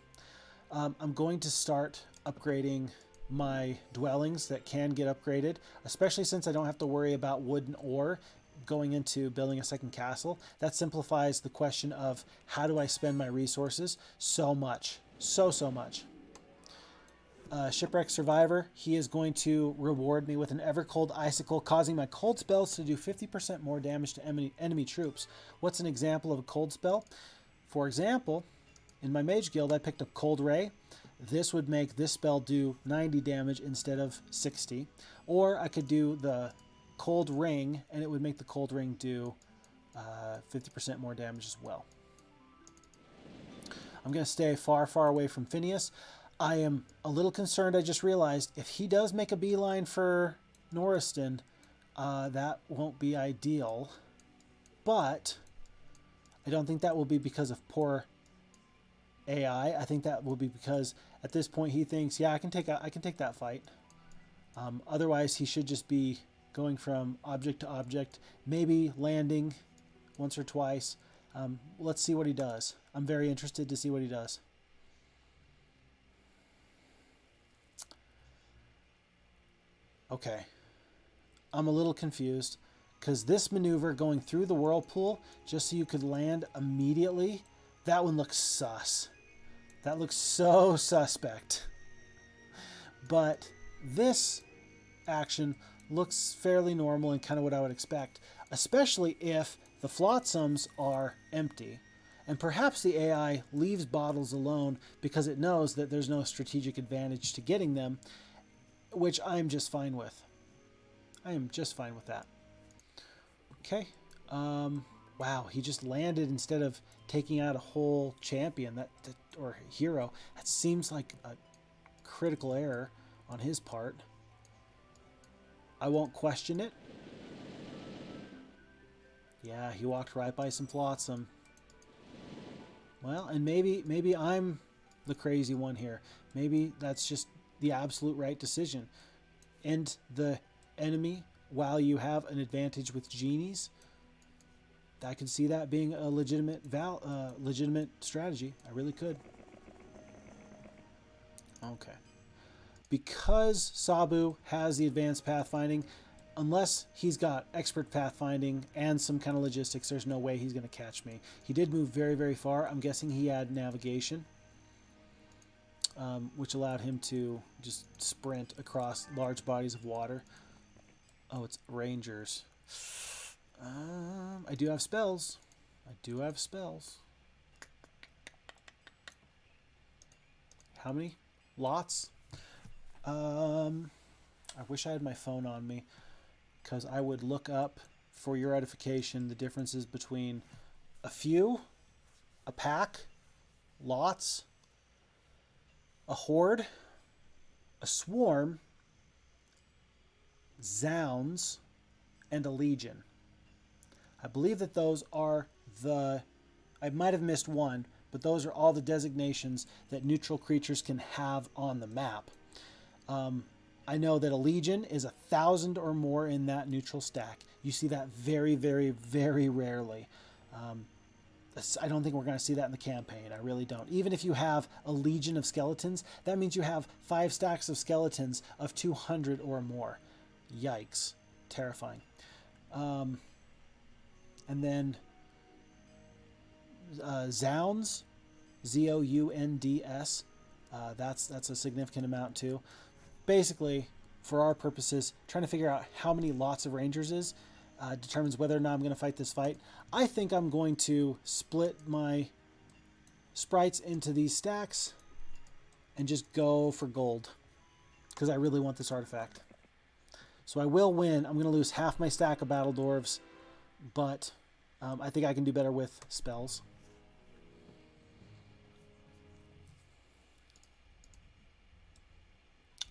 I'm going to start upgrading my dwellings that can get upgraded, especially since I don't have to worry about wood and ore going into building a second castle. That simplifies the question of how do I spend my resources so much. So much. Shipwreck Survivor, he is going to reward me with an Evercold Icicle, causing my cold spells to do 50% more damage to enemy troops. What's an example of a cold spell? For example, in my Mage Guild, I picked up Cold Ray. This would make this spell do 90 damage instead of 60. Or I could do the Cold Ring, and it would make the Cold Ring do 50% more damage as well. I'm going to stay far away from Phineas. I am a little concerned. I just realized if he does make a beeline for Norriston, that won't be ideal. But I don't think that will be because of poor AI. I think that will be because at this point he thinks, yeah, I can take that fight. Otherwise, he should just be going from object to object, maybe landing once or twice. Let's see what he does. I'm very interested to see what he does. Okay, I'm a little confused because this maneuver going through the whirlpool just so you could land immediately, that one looks sus. That looks so suspect. But this action looks fairly normal and kind of what I would expect, especially if the flotsams are empty. And perhaps the AI leaves bottles alone because it knows that there's no strategic advantage to getting them, which I'm just fine with. I am just fine with that. Okay. Wow, he just landed instead of taking out a whole champion or hero. That seems like a critical error on his part. I won't question it. Yeah, he walked right by some flotsam. Well, and maybe I'm the crazy one here. Maybe that's just the absolute right decision. End the enemy while you have an advantage with genies. I could see that being a legitimate strategy. I really could. Okay. Because Sabu has the advanced pathfinding, unless he's got expert pathfinding and some kind of logistics, there's no way he's going to catch me. He did move very far. I'm guessing he had navigation, which allowed him to just sprint across large bodies of water. Oh, it's rangers. I do have spells. How many? Lots. I wish I had my phone on me, because I would look up, for your edification, the differences between a few, a pack, lots, a horde, a swarm, zounds, and a legion. I believe that those are I might have missed one, but those are all the designations that neutral creatures can have on the map. I know that a legion is 1,000 or more in that neutral stack. You see that very rarely. I don't think we're going to see that in the campaign. I really don't. Even if you have a legion of skeletons, that means you have 5 stacks of skeletons of 200 or more. Yikes. Terrifying. And then Zounds, Zounds. That's a significant amount too. Basically, for our purposes, trying to figure out how many lots of Rangers is determines whether or not I'm going to fight this fight. I think I'm going to split my sprites into these stacks and just go for gold because I really want this artifact. So I will win. I'm going to lose half my stack of Battle Dwarves, but I think I can do better with spells.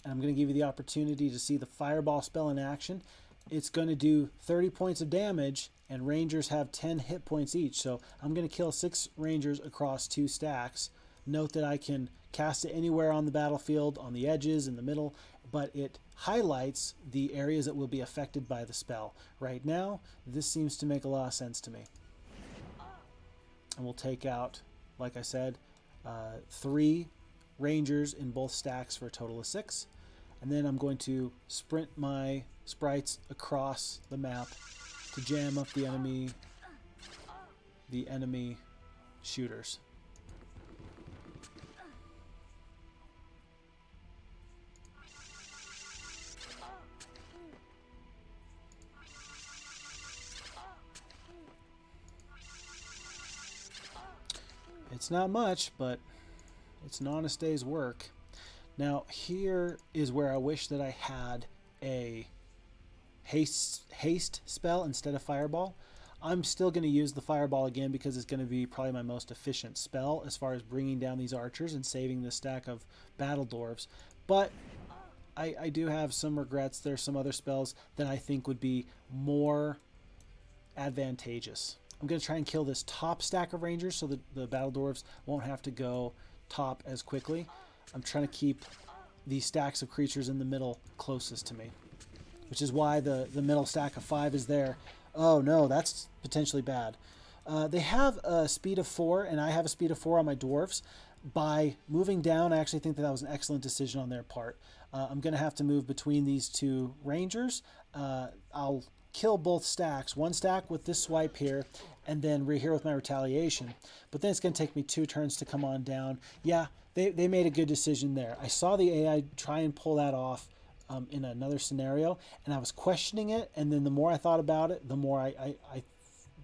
And I'm going to give you the opportunity to see the Fireball spell in action. It's going to do 30 points of damage, and Rangers have 10 hit points each. So I'm going to kill 6 Rangers across 2 stacks. Note that I can cast it anywhere on the battlefield, on the edges, in the middle, but it highlights the areas that will be affected by the spell. Right now, this seems to make a lot of sense to me. And we'll take out, like I said, 3 Rangers in both stacks for a total of 6. And then I'm going to sprint my sprites across the map to jam up the enemy shooters. It's not much, but it's an honest day's work. Now, here is where I wish that I had a haste spell instead of Fireball. I'm still going to use the Fireball again because it's going to be probably my most efficient spell as far as bringing down these archers and saving this stack of Battle Dwarves. But I do have some regrets. There's some other spells that I think would be more advantageous. I'm going to try and kill this top stack of Rangers so that the Battle Dwarves won't have to go top as quickly. I'm trying to keep these stacks of creatures in the middle closest to me, which is why the middle stack of 5 is there. Oh no, that's potentially bad. They have a speed of 4, and I have a speed of 4 on my dwarves. By moving down, I actually think that was an excellent decision on their part. I'm going to have to move between these 2 Rangers. I'll kill both stacks. One stack with this swipe here, and then here with my retaliation. But then it's going to take me 2 turns to come on down. Yeah, they made a good decision there. I saw the AI try and pull that off in another scenario, and I was questioning it, and then the more I thought about it, the more I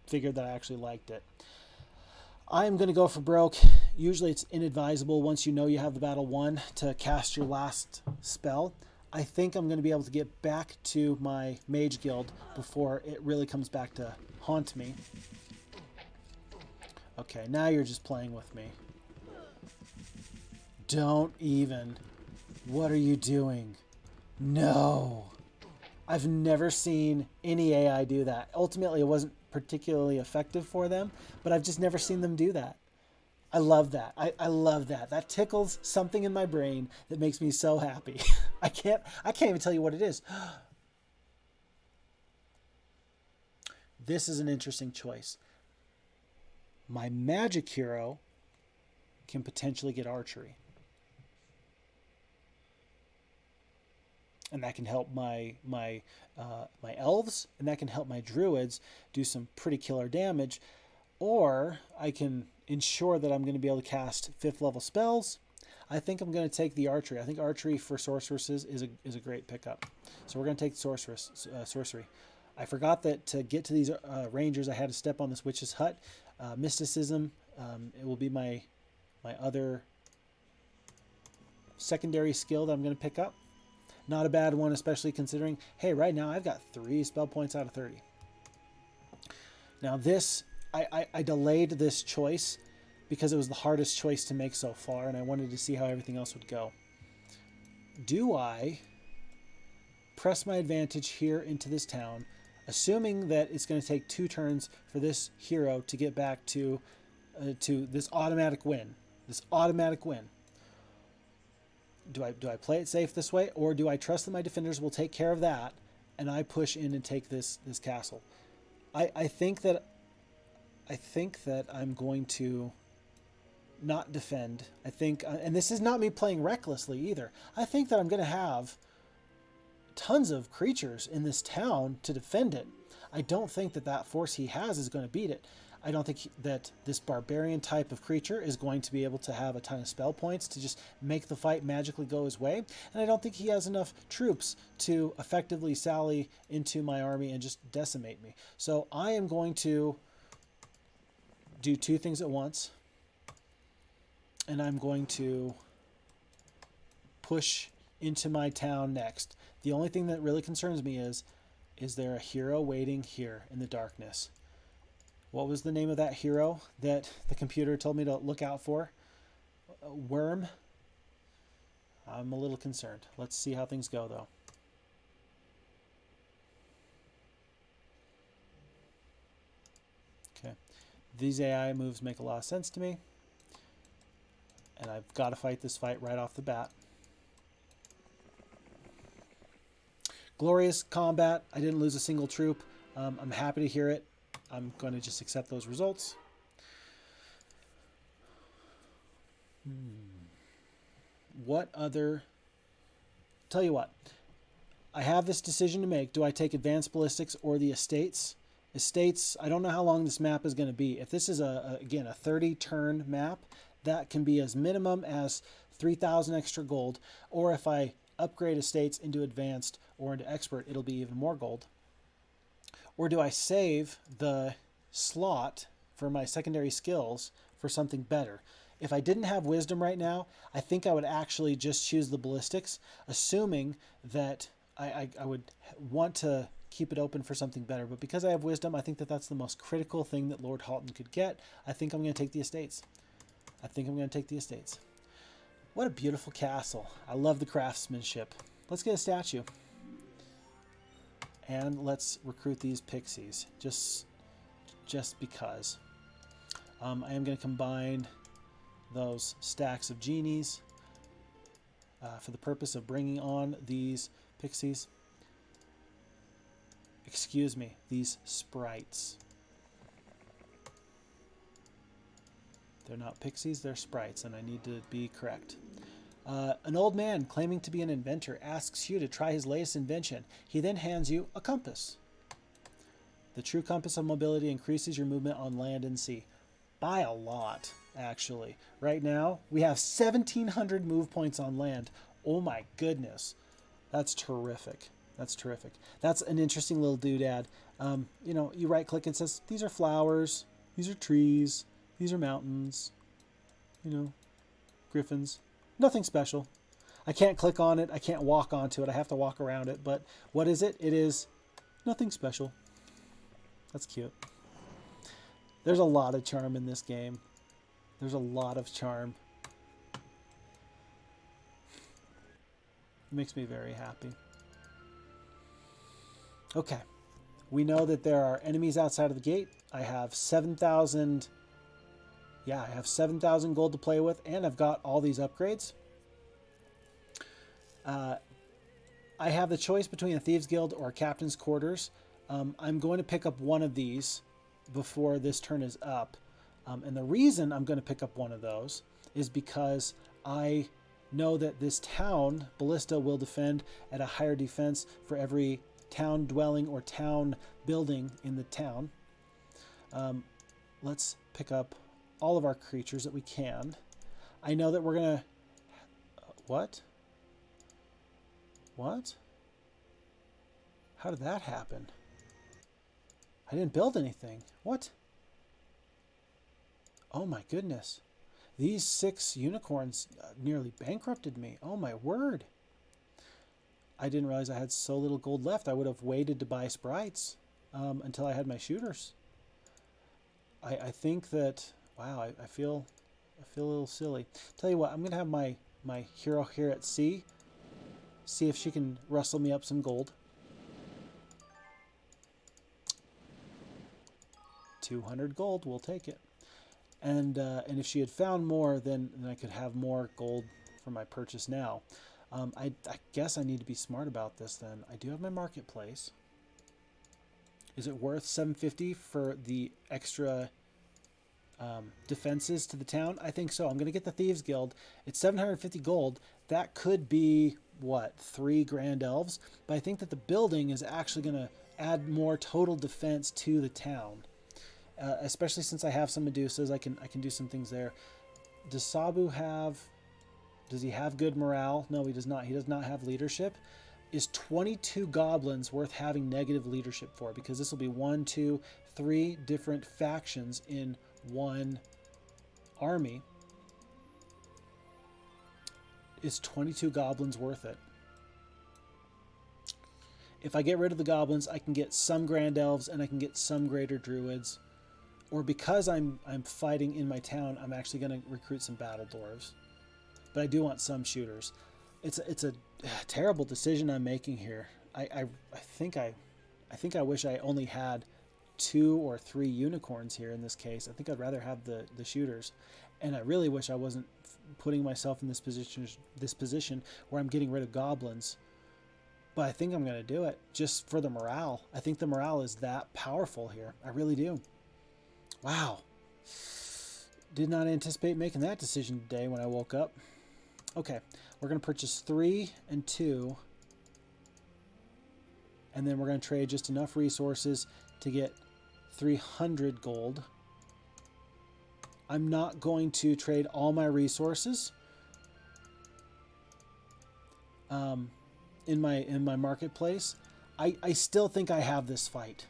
figured that I actually liked it. I'm going to go for broke. Usually it's inadvisable once you know you have the battle won to cast your last spell. I think I'm going to be able to get back to my mage guild before it really comes back to haunt me. Okay, now you're just playing with me. Don't even. What are you doing? No. I've never seen any AI do that. Ultimately, it wasn't particularly effective for them, but I've just never seen them do that. I love that. I love that. That tickles something in my brain that makes me so happy. I can't even tell you what it is. This is an interesting choice. My magic hero can potentially get archery. And that can help my elves, and that can help my druids do some pretty killer damage. Or I can ensure that I'm going to be able to cast 5th level spells. I think I'm going to take the archery. I think archery for sorceresses is a great pickup. So we're going to take sorcery. I forgot that to get to these rangers, I had to step on this witch's hut. Mysticism, it will be my other secondary skill that I'm going to pick up. Not a bad one, especially considering, hey, right now I've got 3 spell points out of 30. Now this, I delayed this choice because it was the hardest choice to make so far, and I wanted to see how everything else would go. Do I press my advantage here into this town, assuming that it's going to take 2 turns for this hero to get back to this automatic win? This automatic win. Do I play it safe this way, or do I trust that my defenders will take care of that, and I push in and take this castle? I think that I think that I'm going to not defend. I think, and this is not me playing recklessly either, I think that I'm going to have tons of creatures in this town to defend it. I don't think that that force he has is going to beat it. I don't think that this barbarian type of creature is going to be able to have a ton of spell points to just make the fight magically go his way. And I don't think he has enough troops to effectively sally into my army and just decimate me. So I am going to do two things at once. And I'm going to push into my town next. The only thing that really concerns me is there a hero waiting here in the darkness? What was the name of that hero that the computer told me to look out for? Worm? I'm a little concerned. Let's see how things go, though. Okay. These AI moves make a lot of sense to me. And I've got to fight this fight right off the bat. Glorious combat. I didn't lose a single troop. I'm happy to hear it. I'm going to just accept those results. What other... Tell you what. I have this decision to make. Do I take advanced ballistics or the estates? Estates, I don't know how long this map is going to be. If this is, again, a 30-turn map, that can be as minimum as 3,000 extra gold. Or if I upgrade estates into advanced or into expert, it'll be even more gold. Or do I save the slot for my secondary skills for something better? If I didn't have wisdom right now, I think I would actually just choose the ballistics, assuming that I would want to keep it open for something better. But because I have wisdom, I think that that's the most critical thing that Lord Halton could get. I think I'm going to take the estates. What a beautiful castle. I love the craftsmanship. Let's get a statue. And let's recruit these pixies, just because. I am going to combine those stacks of genies for the purpose of bringing on these pixies. Excuse me, these sprites. They're not pixies, they're sprites, and I need to be correct. An old man claiming to be an inventor asks you to try his latest invention. He then hands you a compass. The true compass of mobility increases your movement on land and sea. By a lot, actually. Right now, we have 1,700 move points on land. Oh my goodness. That's terrific. That's an interesting little doodad. You know, you right click and it says, these are flowers, these are trees, these are mountains, you know, griffins. Nothing special. I can't click on it. I can't walk onto it. I have to walk around it. But what is it? It is nothing special. That's cute. There's a lot of charm in this game. There's a lot of charm. It makes me very happy. Okay. We know that there are enemies outside of the gate. I have 7,000... Yeah, I have 7,000 gold to play with, and I've got all these upgrades. I have the choice between a Thieves Guild or a Captain's Quarters. I'm going to pick up one of these before this turn is up. And the reason I'm going to pick up one of those is because I know that this town, Ballista, will defend at a higher defense for every town dwelling or town building in the town. Let's pick up all of our creatures that we can. I know that we're gonna... What? How did that happen? I didn't build anything. What? Oh my goodness. These 6 unicorns nearly bankrupted me. Oh my word. I didn't realize I had so little gold left. I would have waited to buy sprites until I had my shooters. I think that... Wow, I feel a little silly. Tell you what, I'm going to have my hero here at sea. See if she can rustle me up some gold. 200 gold, we'll take it. And if she had found more, then I could have more gold for my purchase now. I guess I need to be smart about this then. I do have my marketplace. Is it worth 750 for the extra defenses to the town? I think so. I'm going to get the Thieves Guild. It's 750 gold. That could be, what, 3 Grand Elves? But I think that the building is actually going to add more total defense to the town. Especially since I have some Medusas. I can do some things there. Does Sabu have... Does he have good morale? No, he does not. He does not have leadership. Is 22 goblins worth having negative leadership for? Because this will be 1, 2, 3 different factions in one army. Is 22 goblins worth it? If I get rid of the goblins, I can get some Grand Elves and I can get some Greater Druids. Or because I'm fighting in my town, I'm actually going to recruit some Battle Dwarves. But I do want some shooters. It's a terrible decision I'm making here. I think I wish I only had 2 or 3 unicorns here in this case. I think I'd rather have the shooters, and I really wish I wasn't putting myself in this position where I'm getting rid of goblins. But I think I'm going to do it just for the morale. I think the morale is that powerful here. I really do. Wow. Did not anticipate making that decision today when I woke up. Okay, we're going to purchase 3 and 2. And then we're going to trade just enough resources to get 300 gold. I'm not going to trade all my resources in my marketplace. I still think I have this fight.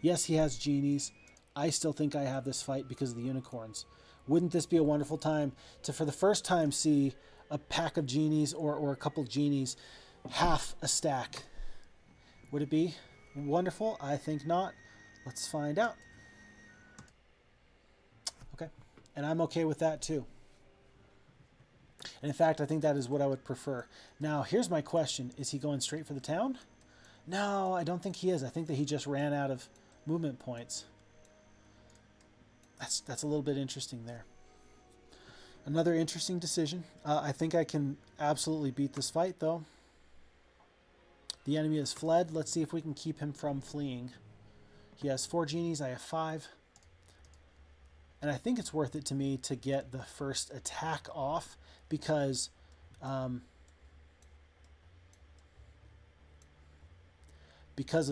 Yes, he has genies. I still think I have this fight because of the unicorns. Wouldn't this be a wonderful time to, for the first time, see a pack of genies or a couple genies half a stack? Would it be wonderful? I think not. Let's find out. Okay. And I'm okay with that too. And in fact, I think that is what I would prefer. Now, here's my question. Is he going straight for the town? No, I don't think he is. I think that he just ran out of movement points. That's a little bit interesting there. Another interesting decision. I think I can absolutely beat this fight, though. The enemy has fled. Let's see if we can keep him from fleeing. He has 4 genies. I have 5. And I think it's worth it to me to get the first attack off because of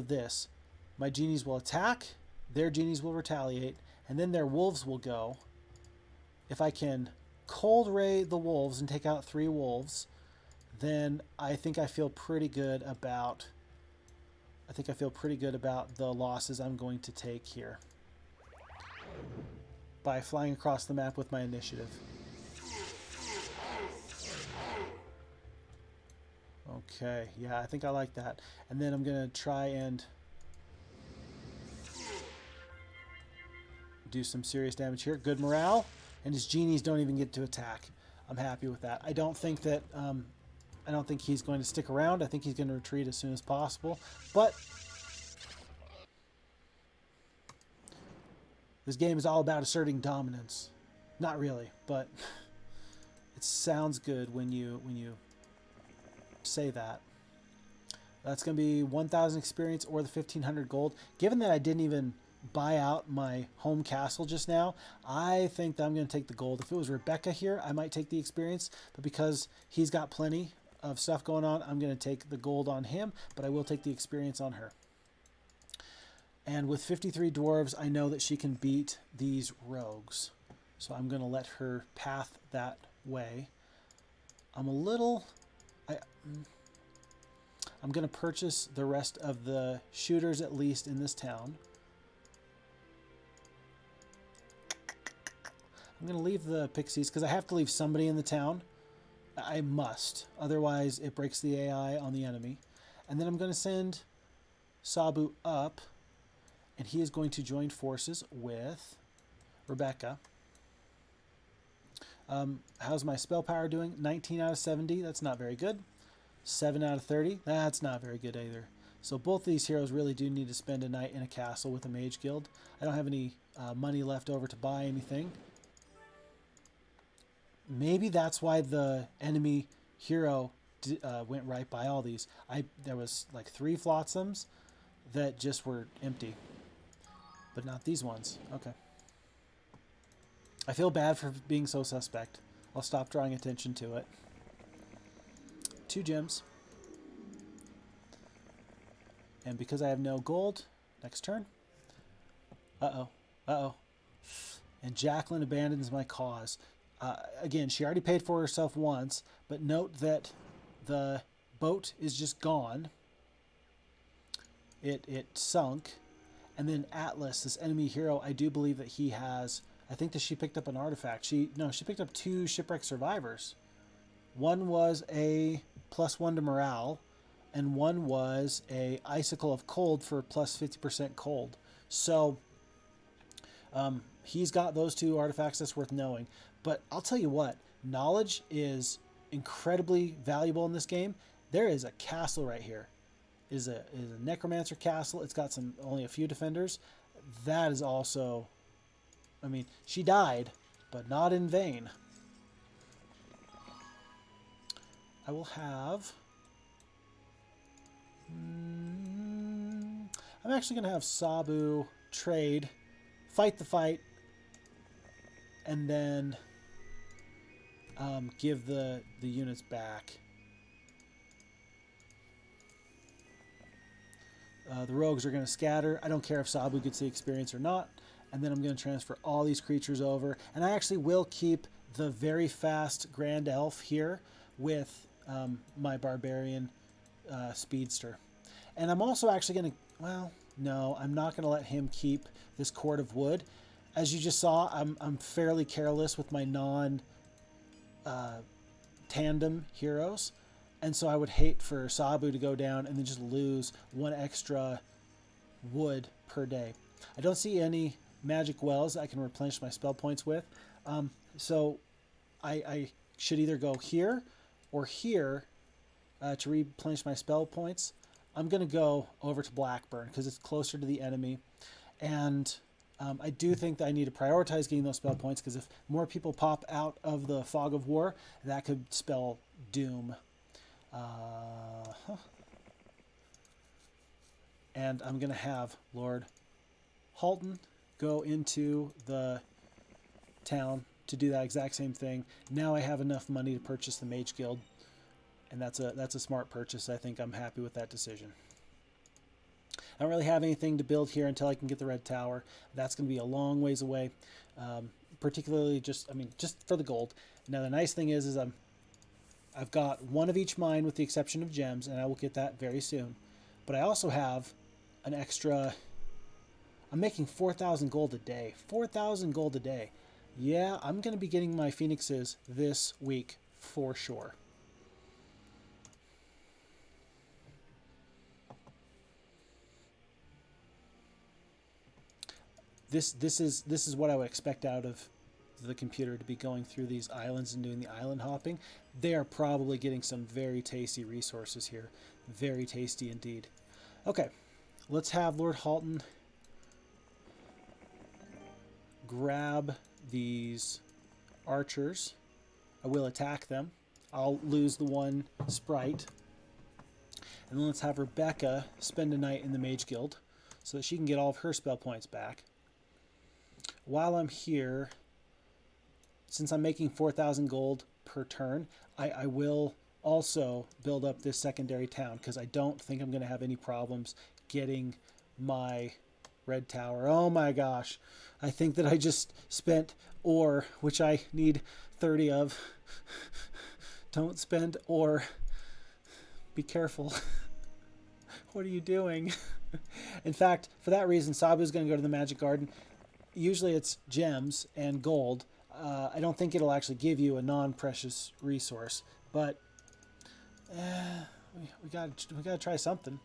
this. My genies will attack, their genies will retaliate, and then their wolves will go. If I can cold ray the wolves and take out 3 wolves, then I think I feel pretty good about the losses I'm going to take here by flying across the map with my initiative. Okay, yeah, I think I like that. And then I'm going to try and do some serious damage here. Good morale, and his genies don't even get to attack. I'm happy with that. I don't think he's going to stick around. I think he's going to retreat as soon as possible. But this game is all about asserting dominance. Not really, but it sounds good when you say that. That's going to be 1,000 experience or the 1,500 gold. Given that I didn't even buy out my home castle just now, I think that I'm going to take the gold. If it was Rebecca here, I might take the experience, but because he's got plenty of stuff going on, I'm going to take the gold on him, but I will take the experience on her. And with 53 dwarves, I know that she can beat these rogues, so I'm going to let her path that way. I'm going to purchase the rest of the shooters, at least in this town. I'm going to leave the pixies because I have to leave somebody in the town. I must. Otherwise, it breaks the AI on the enemy. And then I'm going to send Sabu up, and he is going to join forces with Rebecca. How's my spell power doing? 19 out of 70. That's not very good. 7 out of 30. That's not very good either. So both these heroes really do need to spend a night in a castle with a mage guild. I don't have any money left over to buy anything. Maybe that's why the enemy hero went right by all these. There was like 3 flotsams that just were empty, but not these ones. Okay. I feel bad for being so suspect. I'll stop drawing attention to it. 2 gems. And because I have no gold, next turn. Uh-oh. Uh-oh. And Jacqueline abandons my cause. Again, she already paid for herself once, but note that the boat is just gone. It sunk. And then Atlas, this enemy hero, I do believe that he has... I think that she picked up an artifact. She picked up 2 shipwreck survivors. One was a +1 to morale, and one was a icicle of cold for plus 50% cold. So he's got those 2 artifacts. That's worth knowing. But I'll tell you what, knowledge is incredibly valuable in this game. There is a castle right here. Is a necromancer castle. It's got only a few defenders. That is also, I mean, she died, but not in vain. I will have... I'm actually going to have Sabu trade, fight the fight, and then give the units back. The rogues are going to scatter. I don't care if Sabu gets the experience or not. And then I'm going to transfer all these creatures over. And I actually will keep the very fast Grand Elf here with my Barbarian Speedster. And I'm also actually going to... Well, no, I'm not going to let him keep this Cord of Wood. As you just saw, I'm fairly careless with my non-tandem heroes. And so I would hate for Sabu to go down and then just lose 1 extra wood per day. I don't see any magic wells I can replenish my spell points with. So I should either go here or here to replenish my spell points. I'm going to go over to Blackburn because it's closer to the enemy. And I do think that I need to prioritize getting those spell points because if more people pop out of the fog of war, that could spell doom. And I'm going to have Lord Halton go into the town to do that exact same thing. Now I have enough money to purchase the Mage Guild, and that's a smart purchase. I think I'm happy with that decision. I don't really have anything to build here until I can get the Red Tower. That's going to be a long ways away, particularly just for the gold. Now the nice thing is I've got 1 of each mine with the exception of gems, and I will get that very soon. But I also have an extra... I'm making 4,000 gold a day. 4,000 gold a day. Yeah, I'm going to be getting my Phoenixes this week for sure. This is what I would expect out of the computer, to be going through these islands and doing the island hopping. They are probably getting some very tasty resources here. Very tasty indeed. Okay, let's have Lord Halton grab these archers. I will attack them. I'll lose the 1 sprite. And then let's have Rebecca spend a night in the Mage Guild so that she can get all of her spell points back. While I'm here, since I'm making 4,000 gold per turn, I will also build up this secondary town because I don't think I'm going to have any problems getting my Red Tower. Oh my gosh. I think that I just spent ore, which I need 30 of. Don't spend ore. Be careful. What are you doing? In fact, for that reason, Sabu's going to go to the Magic Garden. Usually it's gems and gold. I don't think it'll actually give you a non-precious resource, but we gotta try something.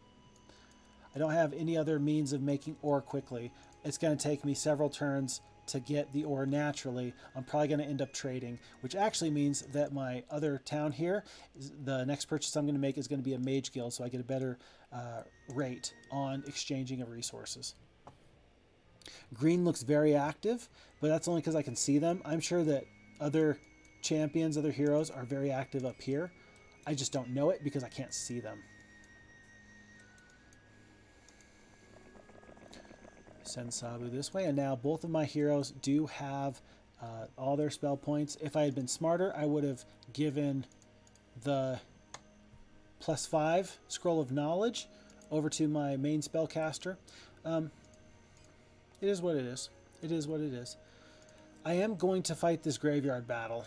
I don't have any other means of making ore quickly. It's going to take me several turns to get the ore naturally. I'm probably going to end up trading, which actually means that my other town here, the next purchase I'm going to make is going to be a Mage Guild, so I get a better rate on exchanging of resources. Green looks very active, but that's only because I can see them. I'm sure that other champions, other heroes are very active up here. I just don't know it because I can't see them. Send Sabu this way, and now both of my heroes do have all their spell points. If I had been smarter, I would have given the +5 Scroll of Knowledge over to my main spellcaster. It is what it is. It is what it is. I am going to fight this graveyard battle.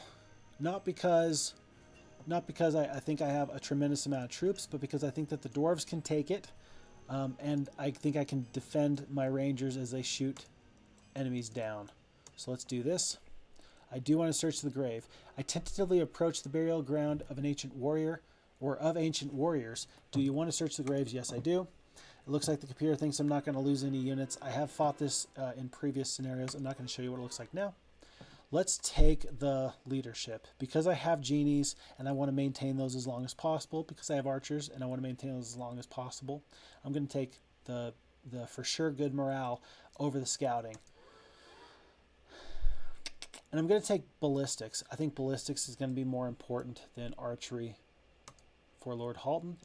Not because I think I have a tremendous amount of troops, but because I think that the dwarves can take it. And I think I can defend my rangers as they shoot enemies down. So let's do this. I do want to search the grave. I tentatively approach the burial ground of an ancient warrior, or of ancient warriors. Do you want to search the graves? Yes, I do. It looks like the computer thinks I'm not going to lose any units. I have fought this in previous scenarios. I'm not going to show you what it looks like now. Let's take the leadership. Because I have genies and I want to maintain those as long as possible, because I have archers and I want to maintain those as long as possible, I'm going to take the for sure good morale over the scouting. And I'm going to take ballistics. I think ballistics is going to be more important than archery for Lord Halton.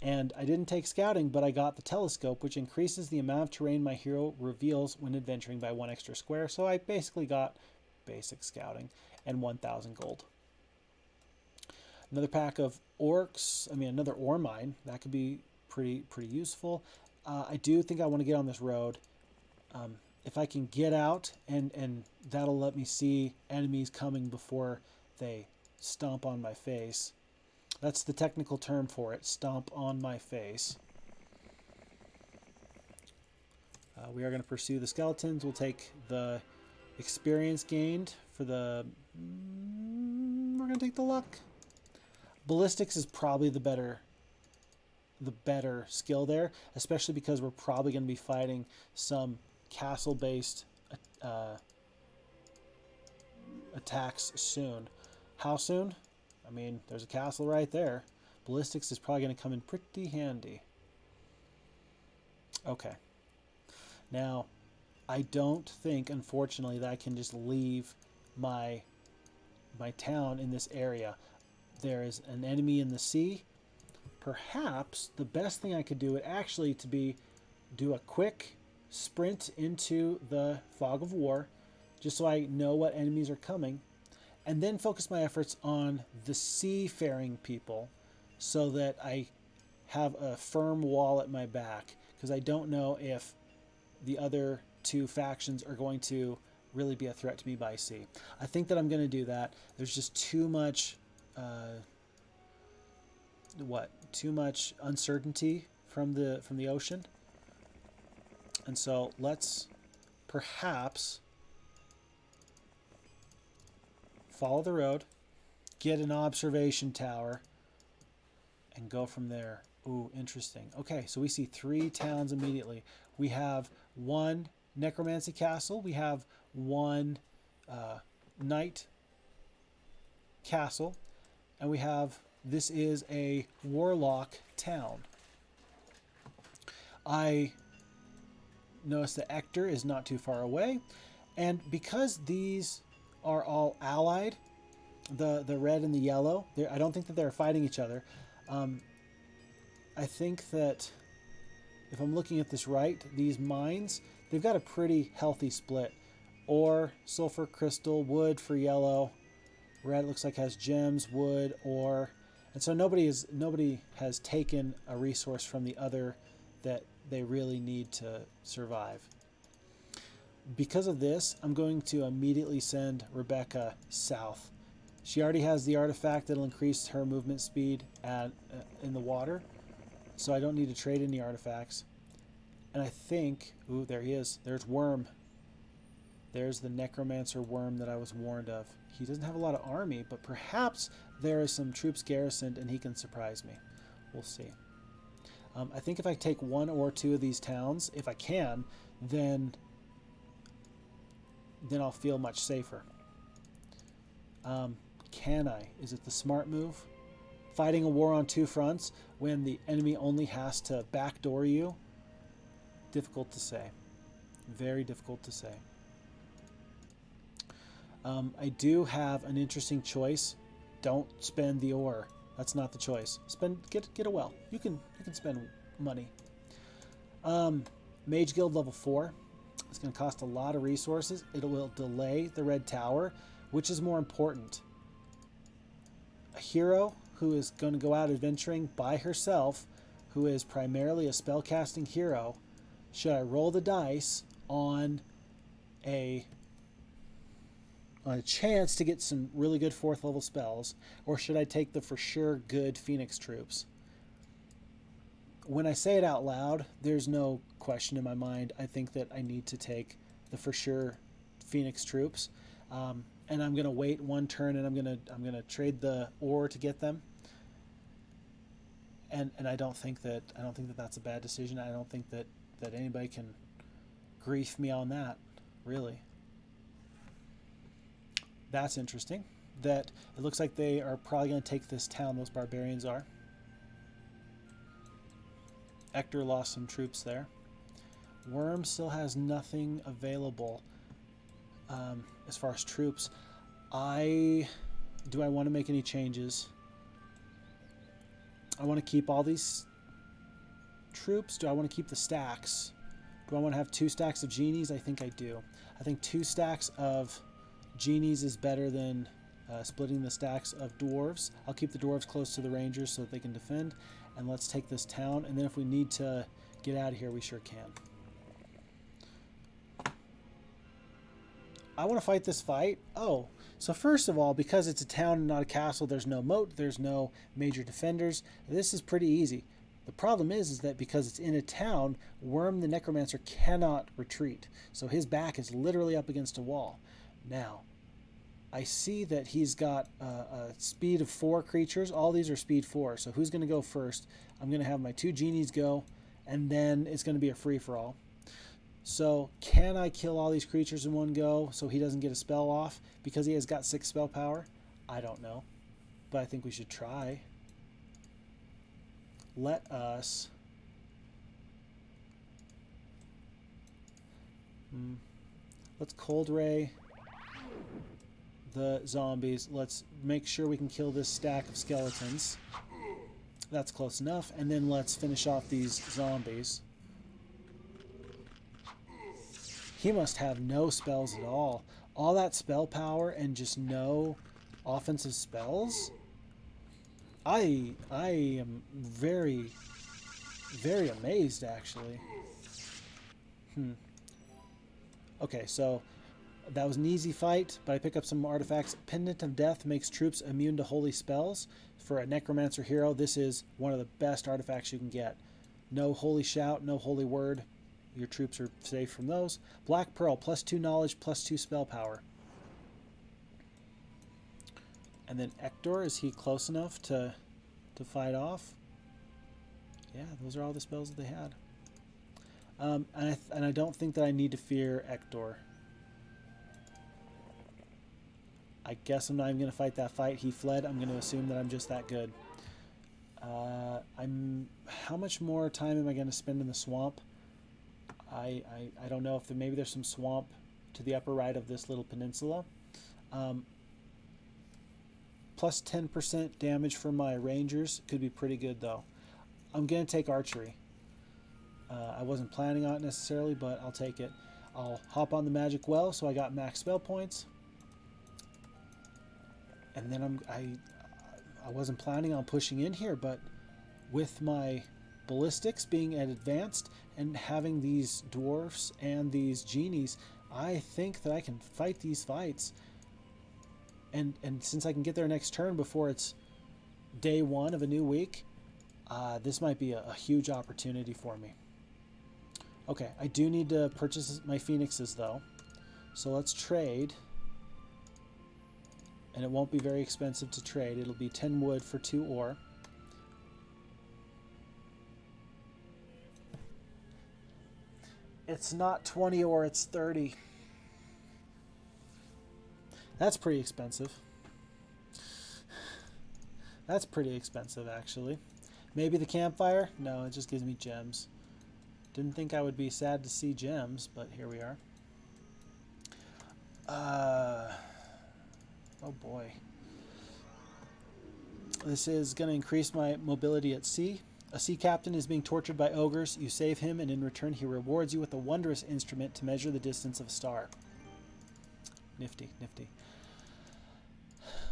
And I didn't take scouting, but I got the telescope, which increases the amount of terrain my hero reveals when adventuring by 1 extra square. So I basically got basic scouting and 1,000 gold. Another pack of orcs, another ore mine. That could be pretty useful. I do think I want to get on this road. If I can get out, and that'll let me see enemies coming before they stomp on my face. That's the technical term for it, stomp on my face. We are going to pursue the skeletons. We'll take the experience gained for the... we're going to take the luck. Ballistics is probably the better skill there, especially because we're probably going to be fighting some castle-based attacks soon. How soon? There's a castle right there. Ballistics is probably going to come in pretty handy. Okay. Now, I don't think, unfortunately, that I can just leave my town in this area. There is an enemy in the sea. Perhaps the best thing I could do would actually do a quick sprint into the fog of war, just so I know what enemies are coming, and then focus my efforts on the seafaring people so that I have a firm wall at my back, because I don't know if the other two factions are going to really be a threat to me by sea. I think that I'm going to do that. There's just too much uncertainty from the ocean. And so let's perhaps follow the road, get an observation tower, and go from there. Ooh, interesting. Okay, so we see 3 towns immediately. We have 1 necromancy castle. We have 1 knight castle. And we have, this is a warlock town. I notice that Ector is not too far away. And because these are all allied, the red and the yellow, I don't think that they're fighting each other. I think that if I'm looking at this right, these mines, they've got a pretty healthy split. Ore, sulfur, crystal, wood for yellow. Red looks like has gems, wood, ore. And so nobody has taken a resource from the other that they really need to survive. Because of this, I'm going to immediately send Rebecca south. She already has the artifact that'll increase her movement speed in the water, so I don't need to trade any artifacts. And I think, ooh, there he is. There's Worm. There's the necromancer Worm that I was warned of. He doesn't have a lot of army, but perhaps there is some troops garrisoned and he can surprise me. We'll see. I think if I take 1 or 2 of these towns, if I can, then I'll feel much safer. Can I? Is it the smart move? Fighting a war on 2 fronts when the enemy only has to backdoor you? Difficult to say. Very difficult to say. I do have an interesting choice. Don't spend the ore. That's not the choice. Get a well. You can spend money. Mage Guild level 4. It's going to cost a lot of resources. It will delay the red tower, which is more important. A hero who is going to go out adventuring by herself, who is primarily a spellcasting hero, should I roll the dice on a chance to get some really good 4th level spells, or should I take the for sure good Phoenix troops? When I say it out loud, there's no question in my mind. I think that I need to take the for sure Phoenix troops, and I'm gonna wait one turn, and I'm gonna trade the ore to get them. And I don't think that that's a bad decision. I don't think that anybody can grief me on that, really. That's interesting. That it looks like they are probably going to take this town, those barbarians are. Ector lost some troops there. Worm still has nothing available as far as troops. Do I want to make any changes? I want to keep all these troops. Do I want to keep the stacks? Do I want to have 2 stacks of genies? I think I do. I think 2 stacks of genies is better than splitting the stacks of dwarves. I'll keep the dwarves close to the rangers so that they can defend. And let's take this town. And then if we need to get out of here, we sure can. I want to fight this fight. Oh, so first of all, because it's a town and not a castle, there's no moat, there's no major defenders. This is pretty easy. The problem is that because it's in a town, Worm the Necromancer cannot retreat. So his back is literally up against a wall. Now, I see that he's got a speed of 4 creatures. All these are speed 4. So who's going to go first? I'm going to have my 2 genies go, and then it's going to be a free-for-all. So can I kill all these creatures in one go so he doesn't get a spell off because he has got 6 spell power? I don't know, but I think we should try. Let us... Let's Cold Ray the zombies. Let's make sure we can kill this stack of skeletons. That's close enough. And then let's finish off these zombies. He must have no spells at all. All that spell power and just no offensive spells? I am very, very amazed, actually. Okay, so that was an easy fight, but I pick up some artifacts. Pendant of Death makes troops immune to holy spells. For a Necromancer hero, this is one of the best artifacts you can get. No Holy Shout, no Holy Word. Your troops are safe from those. Black Pearl, +2 knowledge, +2 spell power. And then Ector, is he close enough to fight off? Yeah, those are all the spells that they had. And I don't think that I need to fear Ector. I guess I'm not even going to fight that fight. He fled. I'm going to assume that I'm just that good. How much more time am I going to spend in the swamp? I don't know if maybe there's some swamp to the upper right of this little peninsula. Plus 10% damage for my rangers could be pretty good though. I'm going to take archery. I wasn't planning on it necessarily, but I'll take it. I'll hop on the magic well, so I got max spell points. And then I wasn't planning on pushing in here, but with my ballistics being at advanced and having these dwarfs and these genies, I think that I can fight these fights. And since I can get there next turn before it's day 1 of a new week, this might be a huge opportunity for me. Okay, I do need to purchase my phoenixes though. So let's trade. And it won't be very expensive to trade. It'll be 10 wood for 2 ore. It's not 20 ore, it's 30. That's pretty expensive. That's pretty expensive, actually. Maybe the campfire? No, it just gives me gems. Didn't think I would be sad to see gems, but here we are. Oh boy. This is going to increase my mobility at sea. A sea captain is being tortured by ogres. You save him, and in return he rewards you with a wondrous instrument to measure the distance of a star. Nifty, nifty.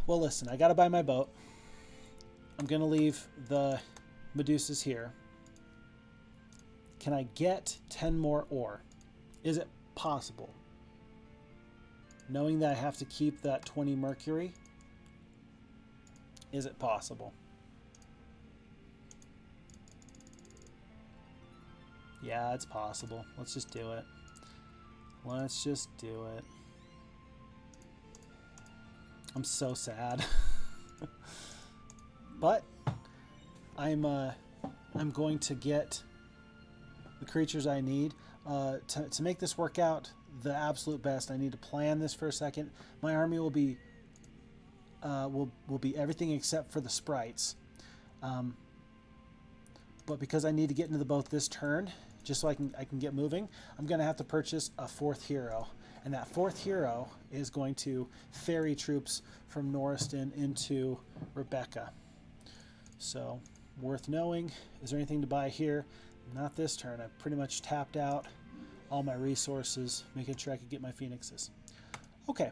Well, listen, I gotta buy my boat. I'm gonna leave the Medusas here. Can I get 10 more ore? Is it possible? Knowing that I have to keep that 20 mercury, is it possible? Yeah, it's possible. Let's just do it. Let's just do it. I'm so sad. But I'm going to get the creatures I need to make this work out the absolute best. I need to plan this for a second. My army will be everything except for the sprites. But because I need to get into the boat this turn, just so I can get moving, I'm going to have to purchase a 4th hero. And that 4th hero is going to ferry troops from Norriston into Rebecca. So, worth knowing. Is there anything to buy here? Not this turn. I've pretty much tapped out all my resources, making sure I could get my phoenixes. Okay.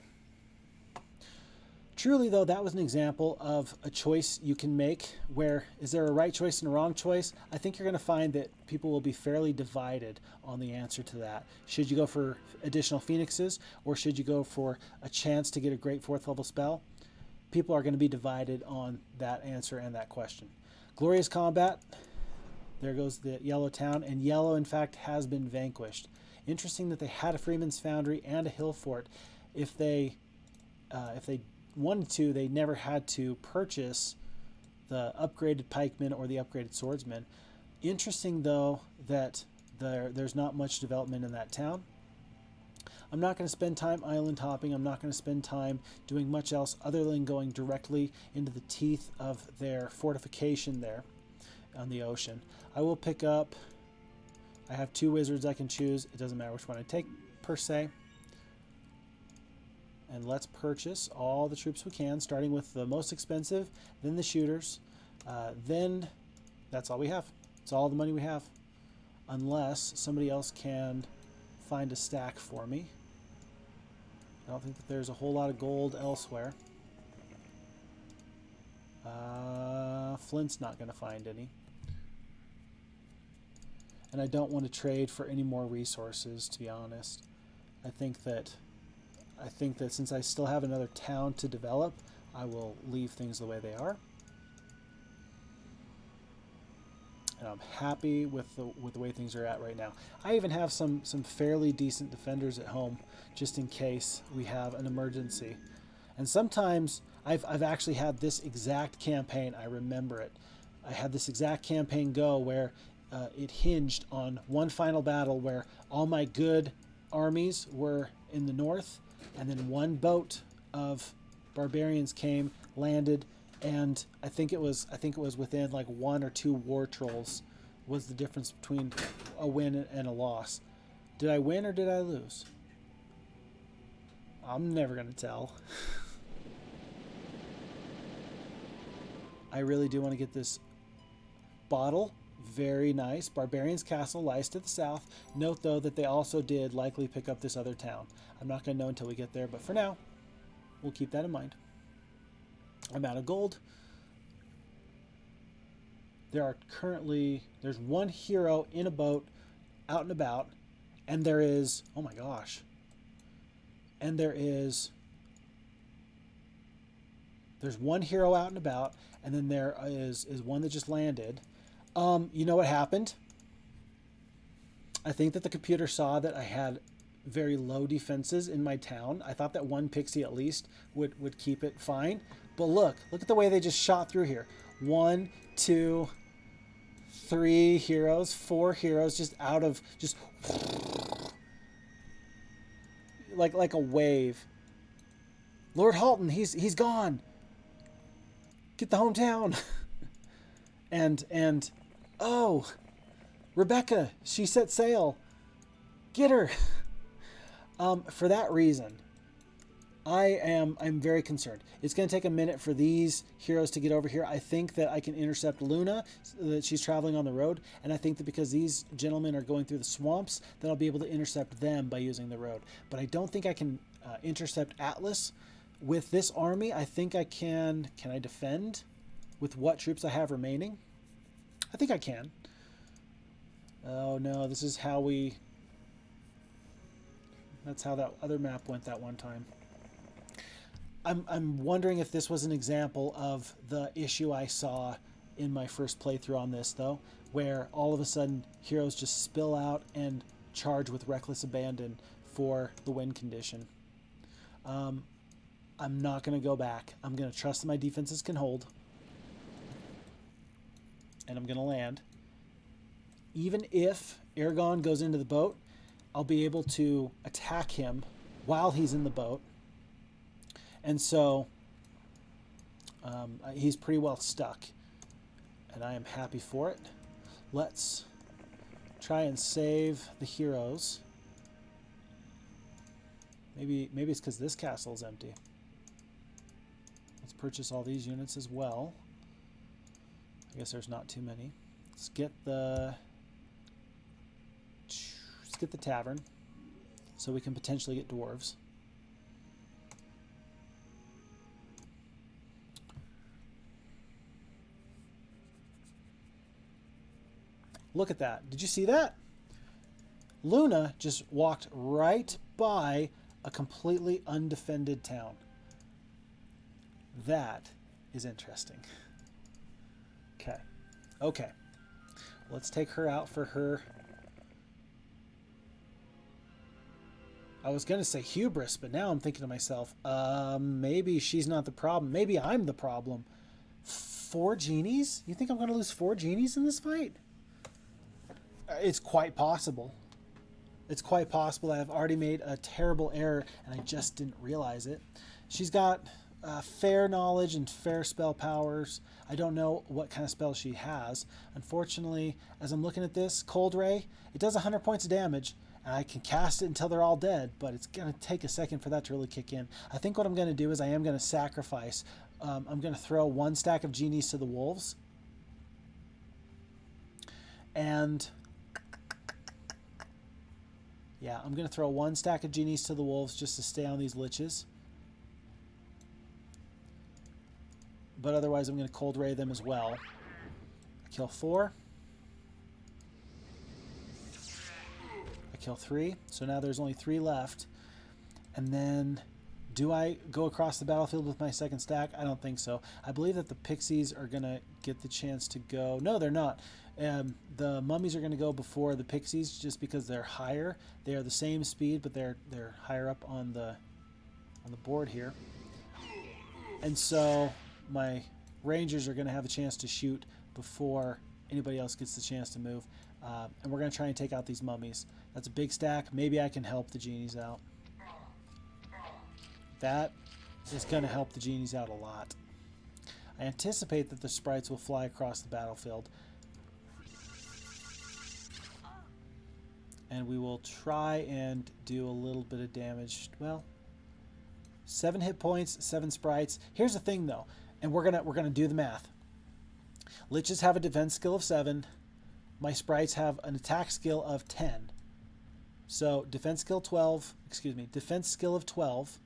Truly, though, that was an example of a choice you can make where, is there a right choice and a wrong choice? I think you're going to find that people will be fairly divided on the answer to that. Should you go for additional phoenixes, or should you go for a chance to get a great 4th level spell? People are going to be divided on that answer and that question. Glorious combat. There goes the yellow town, and yellow, in fact, has been vanquished. Interesting that they had a Freeman's Foundry and a hill fort. If they wanted to, they never had to purchase the upgraded pikemen or the upgraded swordsmen. Interesting, though, that there's not much development in that town. I'm not going to spend time island hopping. I'm not going to spend time doing much else other than going directly into the teeth of their fortification there on the ocean. I will pick up, I have 2 wizards I can choose. It doesn't matter which one I take per se. And let's purchase all the troops we can, starting with the most expensive, then the shooters. Then that's all we have. It's all the money we have. Unless somebody else can find a stack for me. I don't think that there's a whole lot of gold elsewhere. Flint's not going to find any. And I don't want to trade for any more resources, to be honest. I think that since I still have another town to develop, I will leave things the way they are. And I'm happy with the way things are at right now. I even have some fairly decent defenders at home, just in case we have an emergency. And sometimes I've actually had this exact campaign. I remember it. I had this exact campaign go where it hinged on one final battle where all my good armies were in the north, and then one boat of barbarians came, landed, and I think it was within like 1 or 2 war trolls was the difference between a win and a loss. Did I win or did I lose? I'm never gonna tell. I really do want to get this bottle. Very nice. Barbarian's Castle lies to the south. Note, though, that they also did likely pick up this other town. I'm not going to know until we get there, but for now, we'll keep that in mind. I'm out of gold. There's 1 hero in a boat out and about, and there is, oh my gosh, and there's 1 hero out and about, and then there is one that just landed. You know what happened? I think that the computer saw that I had very low defenses in my town. I thought that 1 pixie at least would keep it fine. But look at the way they just shot through here. 1, 2, 3 heroes, 4 heroes, just out of, just like a wave. Lord Halton, he's gone. Get the hometown. and oh, Rebecca, she set sail. Get her. For that reason, I'm very concerned. It's going to take a minute for these heroes to get over here. I think that I can intercept Luna, that she's traveling on the road, and I think that because these gentlemen are going through the swamps, that I'll be able to intercept them by using the road. But I don't think I can intercept Atlas with this army. I think I can. Can I defend with what troops I have remaining? I think I can. Oh no, this is how we... That's how that other map went that one time. I'm wondering if this was an example of the issue I saw in my first playthrough on this, though, where all of a sudden heroes just spill out and charge with reckless abandon for the win condition. I'm not going to go back. I'm going to trust that my defenses can hold. And I'm going to land. Even if Aragon goes into the boat, I'll be able to attack him while he's in the boat. And so he's pretty well stuck. And I am happy for it. Let's try and save the heroes. Maybe it's because this castle is empty. Let's purchase all these units as well. I guess there's not too many. Let's get the tavern so we can potentially get dwarves. Look at that. Did you see that? Luna just walked right by a completely undefended town. That is interesting. Okay. Okay. Let's take her out for her... I was going to say hubris, but now I'm thinking to myself, maybe she's not the problem. Maybe I'm the problem. 4 genies? You think I'm going to lose 4 genies in this fight? It's quite possible. It's quite possible that I've already made a terrible error and I just didn't realize it. She's got fair knowledge and fair spell powers. I don't know what kind of spell she has. Unfortunately, as I'm looking at this, Cold Ray, it does 100 points of damage. And I can cast it until they're all dead, but it's going to take a second for that to really kick in. I think what I'm going to do is I am going to sacrifice. I'm going to throw 1 stack of genies to the wolves. And... yeah, I'm going to throw 1 stack of genies to the wolves just to stay on these liches. But otherwise, I'm going to Cold Ray them as well. Kill 4. I kill 3. So now there's only 3 left. And then, do I go across the battlefield with my second stack? I don't think so. I believe that the pixies are going to get the chance to go. No, they're not. The mummies are going to go before the pixies just because they're higher. They are the same speed, but they're higher up on the board here. And so my rangers are going to have a chance to shoot before anybody else gets the chance to move. And we're going to try and take out these mummies. That's a big stack. Maybe I can help the genies out. That is going to help the genies out a lot. I anticipate that the sprites will fly across the battlefield. And we will try and do a little bit of damage. Well, 7 hit points, 7 sprites. Here's the thing, though, and we're gonna do the math. Liches have a defense skill of 7. My sprites have an attack skill of 10. So defense skill of 12,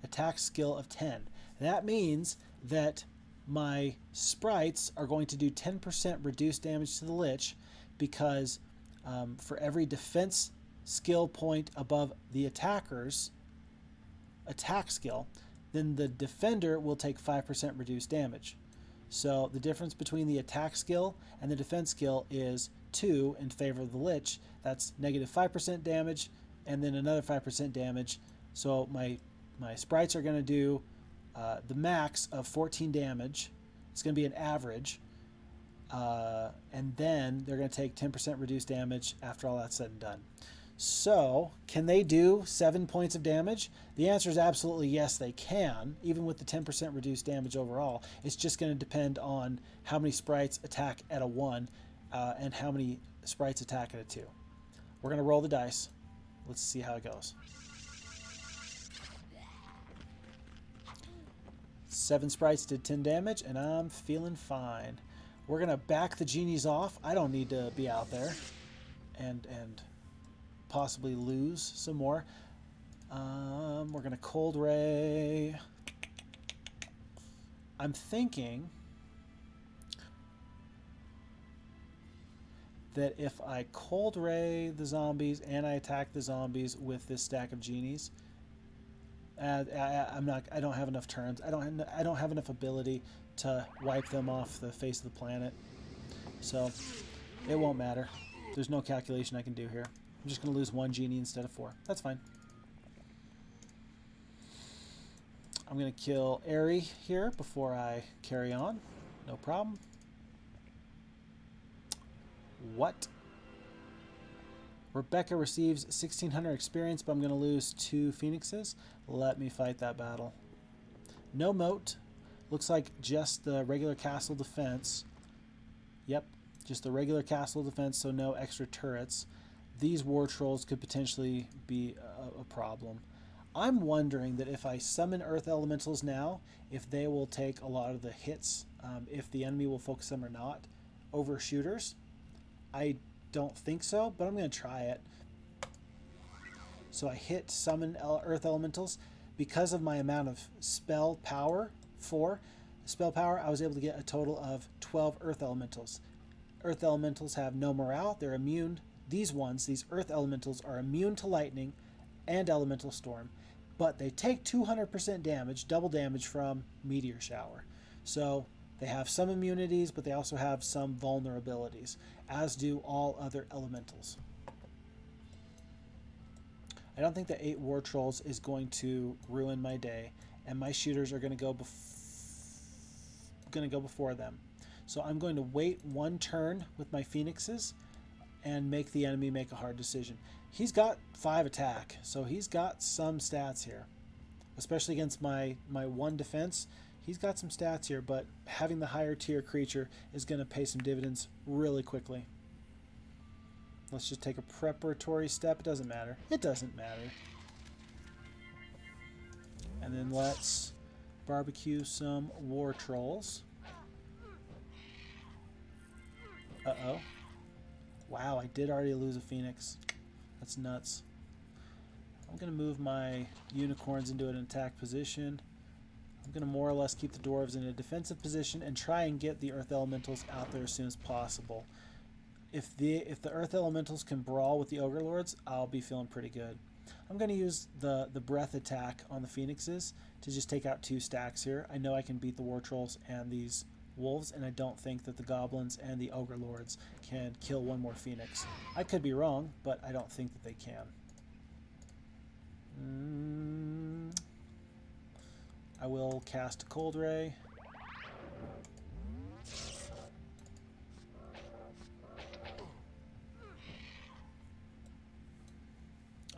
attack skill of 10. That means that my sprites are going to do 10% reduced damage to the lich because for every defense skill point above the attacker's attack skill, then the defender will take 5% reduced damage. So the difference between the attack skill and the defense skill is 2 in favor of the lich. That's negative 5% damage and then another 5% damage. So my sprites are going to do the max of 14 damage. It's going to be an average. And then they're going to take 10% reduced damage after all that's said and done. So, can they do 7 points of damage? The answer is absolutely yes, they can, even with the 10% reduced damage overall. It's just going to depend on how many sprites attack at a 1 and how many sprites attack at a 2. We're going to roll the dice. Let's see how it goes. 7 sprites did 10 damage, and I'm feeling fine. We're going to back the genies off. I don't need to be out there and possibly lose some more. We're going to Cold Ray. I'm thinking that if I Cold Ray the zombies and I attack the zombies with this stack of genies, I don't have enough turns. I don't have enough ability to wipe them off the face of the planet. So it won't matter. There's no calculation I can do here. I'm just going to lose 1 genie instead of 4. That's fine. I'm going to kill Airy here before I carry on. No problem. What? Rebecca receives 1,600 experience, but I'm going to lose 2 phoenixes. Let me fight that battle. No moat. Looks like just the regular castle defense. Yep, just the regular castle defense, so no extra turrets. These war trolls could potentially be a problem. I'm wondering that if I summon earth elementals now, if they will take a lot of the hits, if the enemy will focus them or not, over shooters. I don't think so, but I'm going to try it. So I hit summon earth elementals. Because of my amount of spell power, I was able to get a total of 12 earth elementals. Earth elementals have no morale. They're immune. These earth elementals are immune to lightning and elemental storm, but they take 200% damage, double damage from meteor shower. So they have some immunities, but they also have some vulnerabilities, as do all other elementals. I don't think the 8 war trolls is going to ruin my day, and my shooters are going to go before them. So I'm going to wait 1 turn with my phoenixes and make the enemy make a hard decision. He's got 5 attack, so he's got some stats here, especially against my 1 defense. He's got some stats here, but having the higher tier creature is going to pay some dividends really quickly. Let's just take a preparatory step. It doesn't matter. It doesn't matter. And then let's barbecue some war trolls. Uh-oh. Wow, I did already lose a phoenix. That's nuts. I'm going to move my unicorns into an attack position. I'm going to more or less keep the dwarves in a defensive position and try and get the earth elementals out there as soon as possible. If the earth elementals can brawl with the ogre lords, I'll be feeling pretty good. I'm going to use the breath attack on the phoenixes to just take out 2 stacks here. I know I can beat the war trolls and these wolves, and I don't think that the goblins and the ogre lords can kill 1 more phoenix. I could be wrong, but I don't think that they can. I will cast a Cold Ray.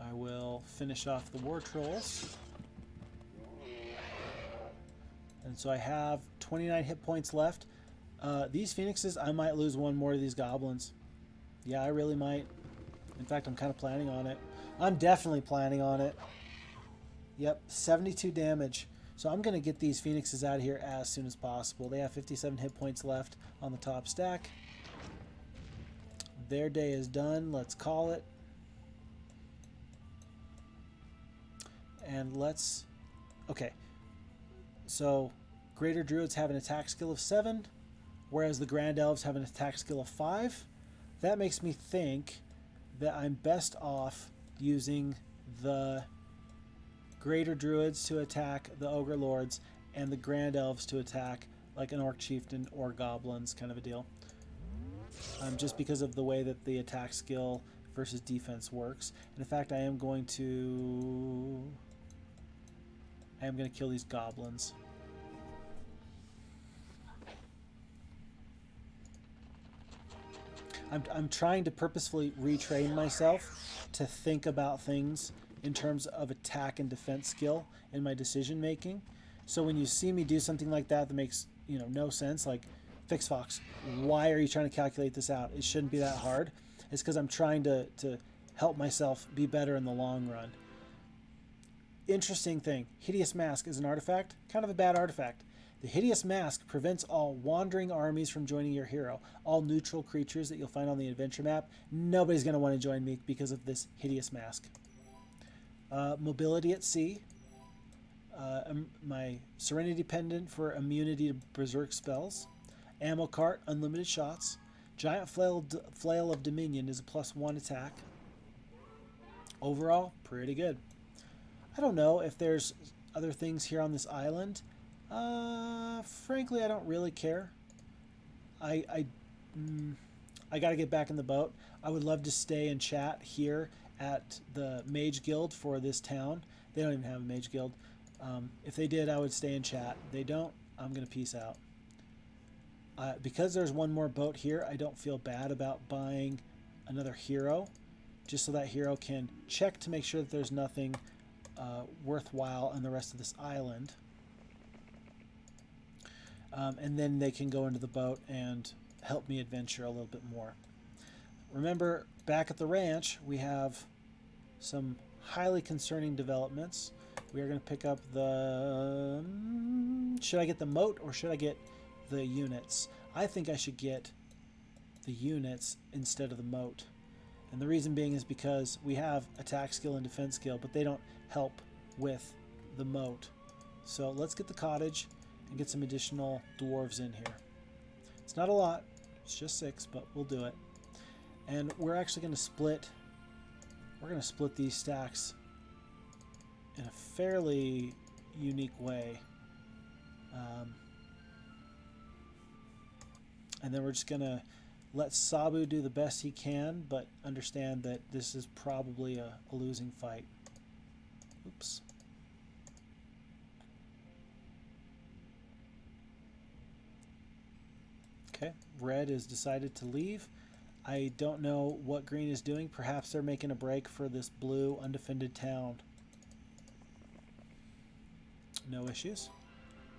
I will finish off the war trolls. And so I have 29 hit points left. These phoenixes, I might lose 1 more of these goblins. Yeah, I really might. In fact, I'm kind of planning on it. I'm definitely planning on it. Yep, 72 damage. So I'm going to get these phoenixes out of here as soon as possible. They have 57 hit points left on the top stack. Their day is done. Let's call it. And let's... Okay. So, Greater Druids have an attack skill of 7, whereas the Grand Elves have an attack skill of 5. That makes me think that I'm best off using the Greater Druids to attack the Ogre Lords and the Grand Elves to attack like an Orc Chieftain or Goblins kind of a deal. Just because of the way that the attack skill versus defense works. And in fact, I am going to kill these Goblins. I'm trying to purposefully retrain myself to think about things in terms of attack and defense skill in my decision making. So when you see me do something like that makes no sense, like Fix Fox, why are you trying to calculate this out? It shouldn't be that hard. It's because I'm trying to help myself be better in the long run. Interesting thing, Hideous Mask is an artifact, kind of a bad artifact. The hideous mask prevents all wandering armies from joining your hero. All neutral creatures that you'll find on the adventure map, nobody's going to want to join me because of this hideous mask. Mobility at sea. My Serenity Pendant for immunity to berserk spells. Ammo cart, unlimited shots. Giant Flail of Dominion is a +1 attack. Overall, pretty good. I don't know if there's other things here on this island. Frankly, I don't really care. I got to get back in the boat. I would love to stay and chat here at the Mage Guild for this town. They don't even have a Mage Guild. If they did, I would stay and chat. They don't. I'm going to peace out. Because there's one more boat here, I don't feel bad about buying another hero, just so that hero can check to make sure that there's nothing worthwhile on the rest of this island. And then they can go into the boat and help me adventure a little bit more. Remember, back at the ranch, we have some highly concerning developments. We are going to pick up the... should I get the moat or should I get the units? I think I should get the units instead of the moat. And the reason being is because we have attack skill and defense skill, but they don't help with the moat. So let's get the cottage and get some additional dwarves in here. It's not a lot, it's just 6, but we'll do it. And we're actually going to split, these stacks in a fairly unique way. And then we're just going to let Sabu do the best he can, but understand that this is probably a losing fight. Oops. Okay, red has decided to leave. I don't know what green is doing. Perhaps they're making a break for this blue undefended town. No issues.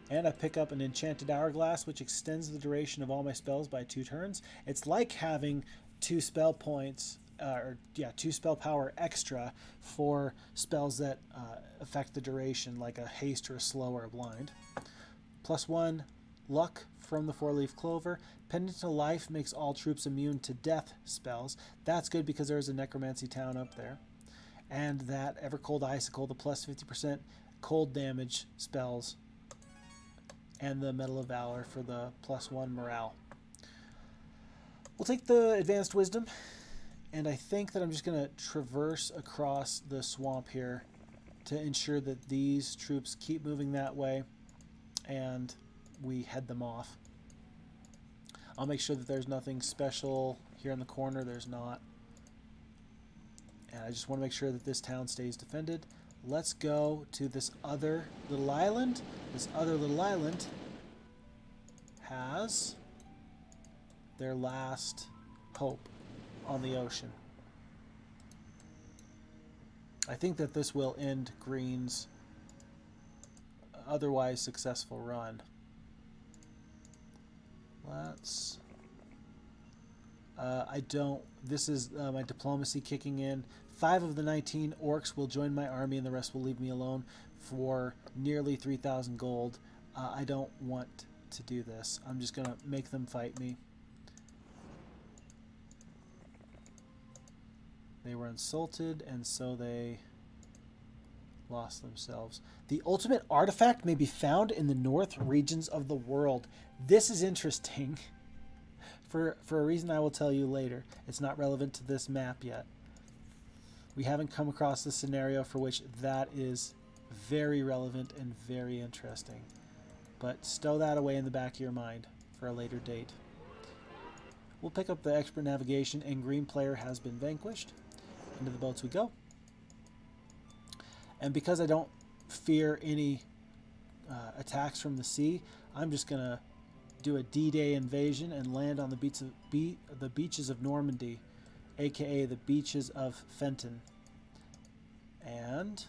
And I pick up an enchanted hourglass, which extends the duration of all my spells by 2 turns. It's like having 2 spell points, 2 spell power extra for spells that affect the duration, like a haste or a slow or a blind. +1 luck from the 4-leaf clover. Pendant to life makes all troops immune to death spells. That's good because there's a necromancy town up there. And that Evercold Icicle, the +50% cold damage spells. And the Medal of Valor for the +1 morale. We'll take the Advanced Wisdom. And I think that I'm just going to traverse across the swamp here to ensure that these troops keep moving that way and we head them off. I'll make sure that there's nothing special here in the corner. There's not. And I just want to make sure that this town stays defended. Let's go to this other little island. This other little island has their last hope on the ocean. I think that this will end Green's otherwise successful run. Let's... this is my diplomacy kicking in. 5 of the 19 orcs will join my army and the rest will leave me alone for nearly 3,000 gold. I don't want to do this. I'm just going to make them fight me. They were insulted and so they lost themselves. The ultimate artifact may be found in the north regions of the world. This is interesting. For a reason I will tell you later. It's not relevant to this map yet. We haven't come across the scenario for which that is very relevant and very interesting. But stow that away in the back of your mind for a later date. We'll pick up the expert navigation and green player has been vanquished. Into the boats we go. And because I don't fear any attacks from the sea, I'm just going to do a D-Day invasion and land on the beaches of Normandy, aka the beaches of Fenton. And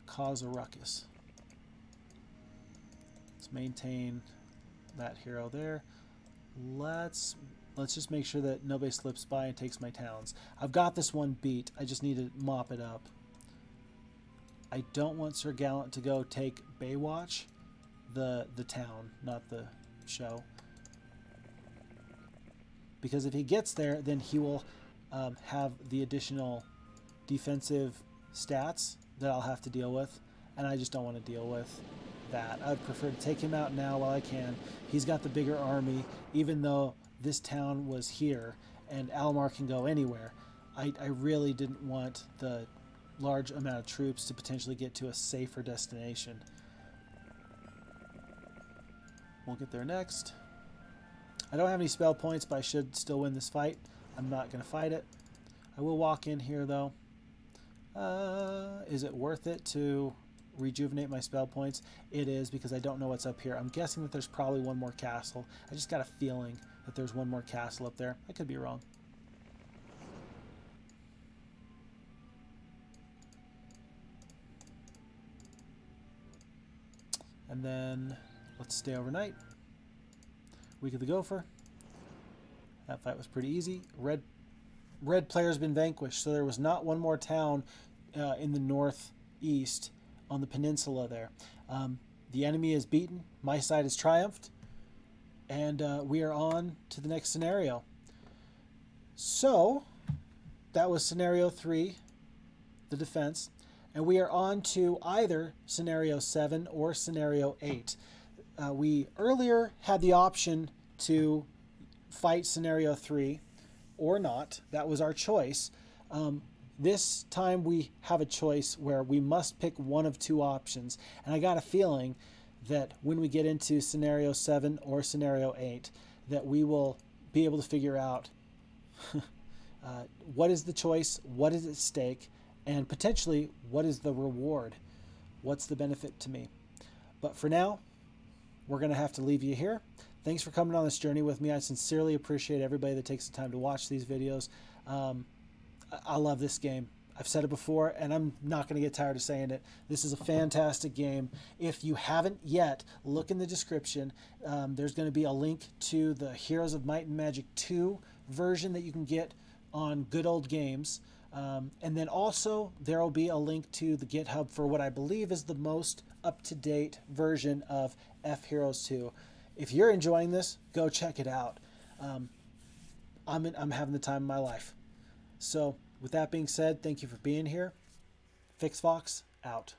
cause a ruckus. Let's maintain that hero there. Let's just make sure that nobody slips by and takes my towns. I've got this one beat. I just need to mop it up. I don't want Sir Gallant to go take Baywatch, the town, not the show. Because if he gets there, then he will have the additional defensive stats that I'll have to deal with, and I just don't want to deal with that. I'd prefer to take him out now while I can. He's got the bigger army, even though this town was here and Almar can go anywhere. I really didn't want the large amount of troops to potentially get to a safer destination. We'll get there next. I don't have any spell points, but I should still win this fight. I'm not going to fight it. I will walk in here, though. Is it worth it to rejuvenate my spell points? It is, because I don't know what's up here. I'm guessing that there's probably one more castle. I just got a feeling that there's one more castle up there. I could be wrong. And then let's stay overnight. Week of the Gopher. That fight was pretty easy. Red player's been vanquished, so there was not one more town in the northeast on the peninsula there. The enemy is beaten. My side has triumphed. And we are on to the next scenario. So, that was scenario 3, the defense. And we are on to either scenario 7 or scenario 8. We earlier had the option to fight scenario 3 or not. That was our choice. This time we have a choice where we must pick one of two options. And I got a feeling that when we get into scenario 7 or scenario 8, that we will be able to figure out what is the choice, what is at stake, and potentially what is the reward. What's the benefit to me? But for now, we're going to have to leave you here. Thanks for coming on this journey with me. I sincerely appreciate everybody that takes the time to watch these videos. I love this game. I've said it before, and I'm not going to get tired of saying it. This is a fantastic game. If you haven't yet, look in the description. There's going to be a link to the Heroes of Might and Magic 2 version that you can get on Good Old Games. And then also there will be a link to the GitHub for what I believe is the most up-to-date version of FHeroes2. If you're enjoying this, go check it out. I'm having the time of my life. So with that being said, thank you for being here. FixFox out.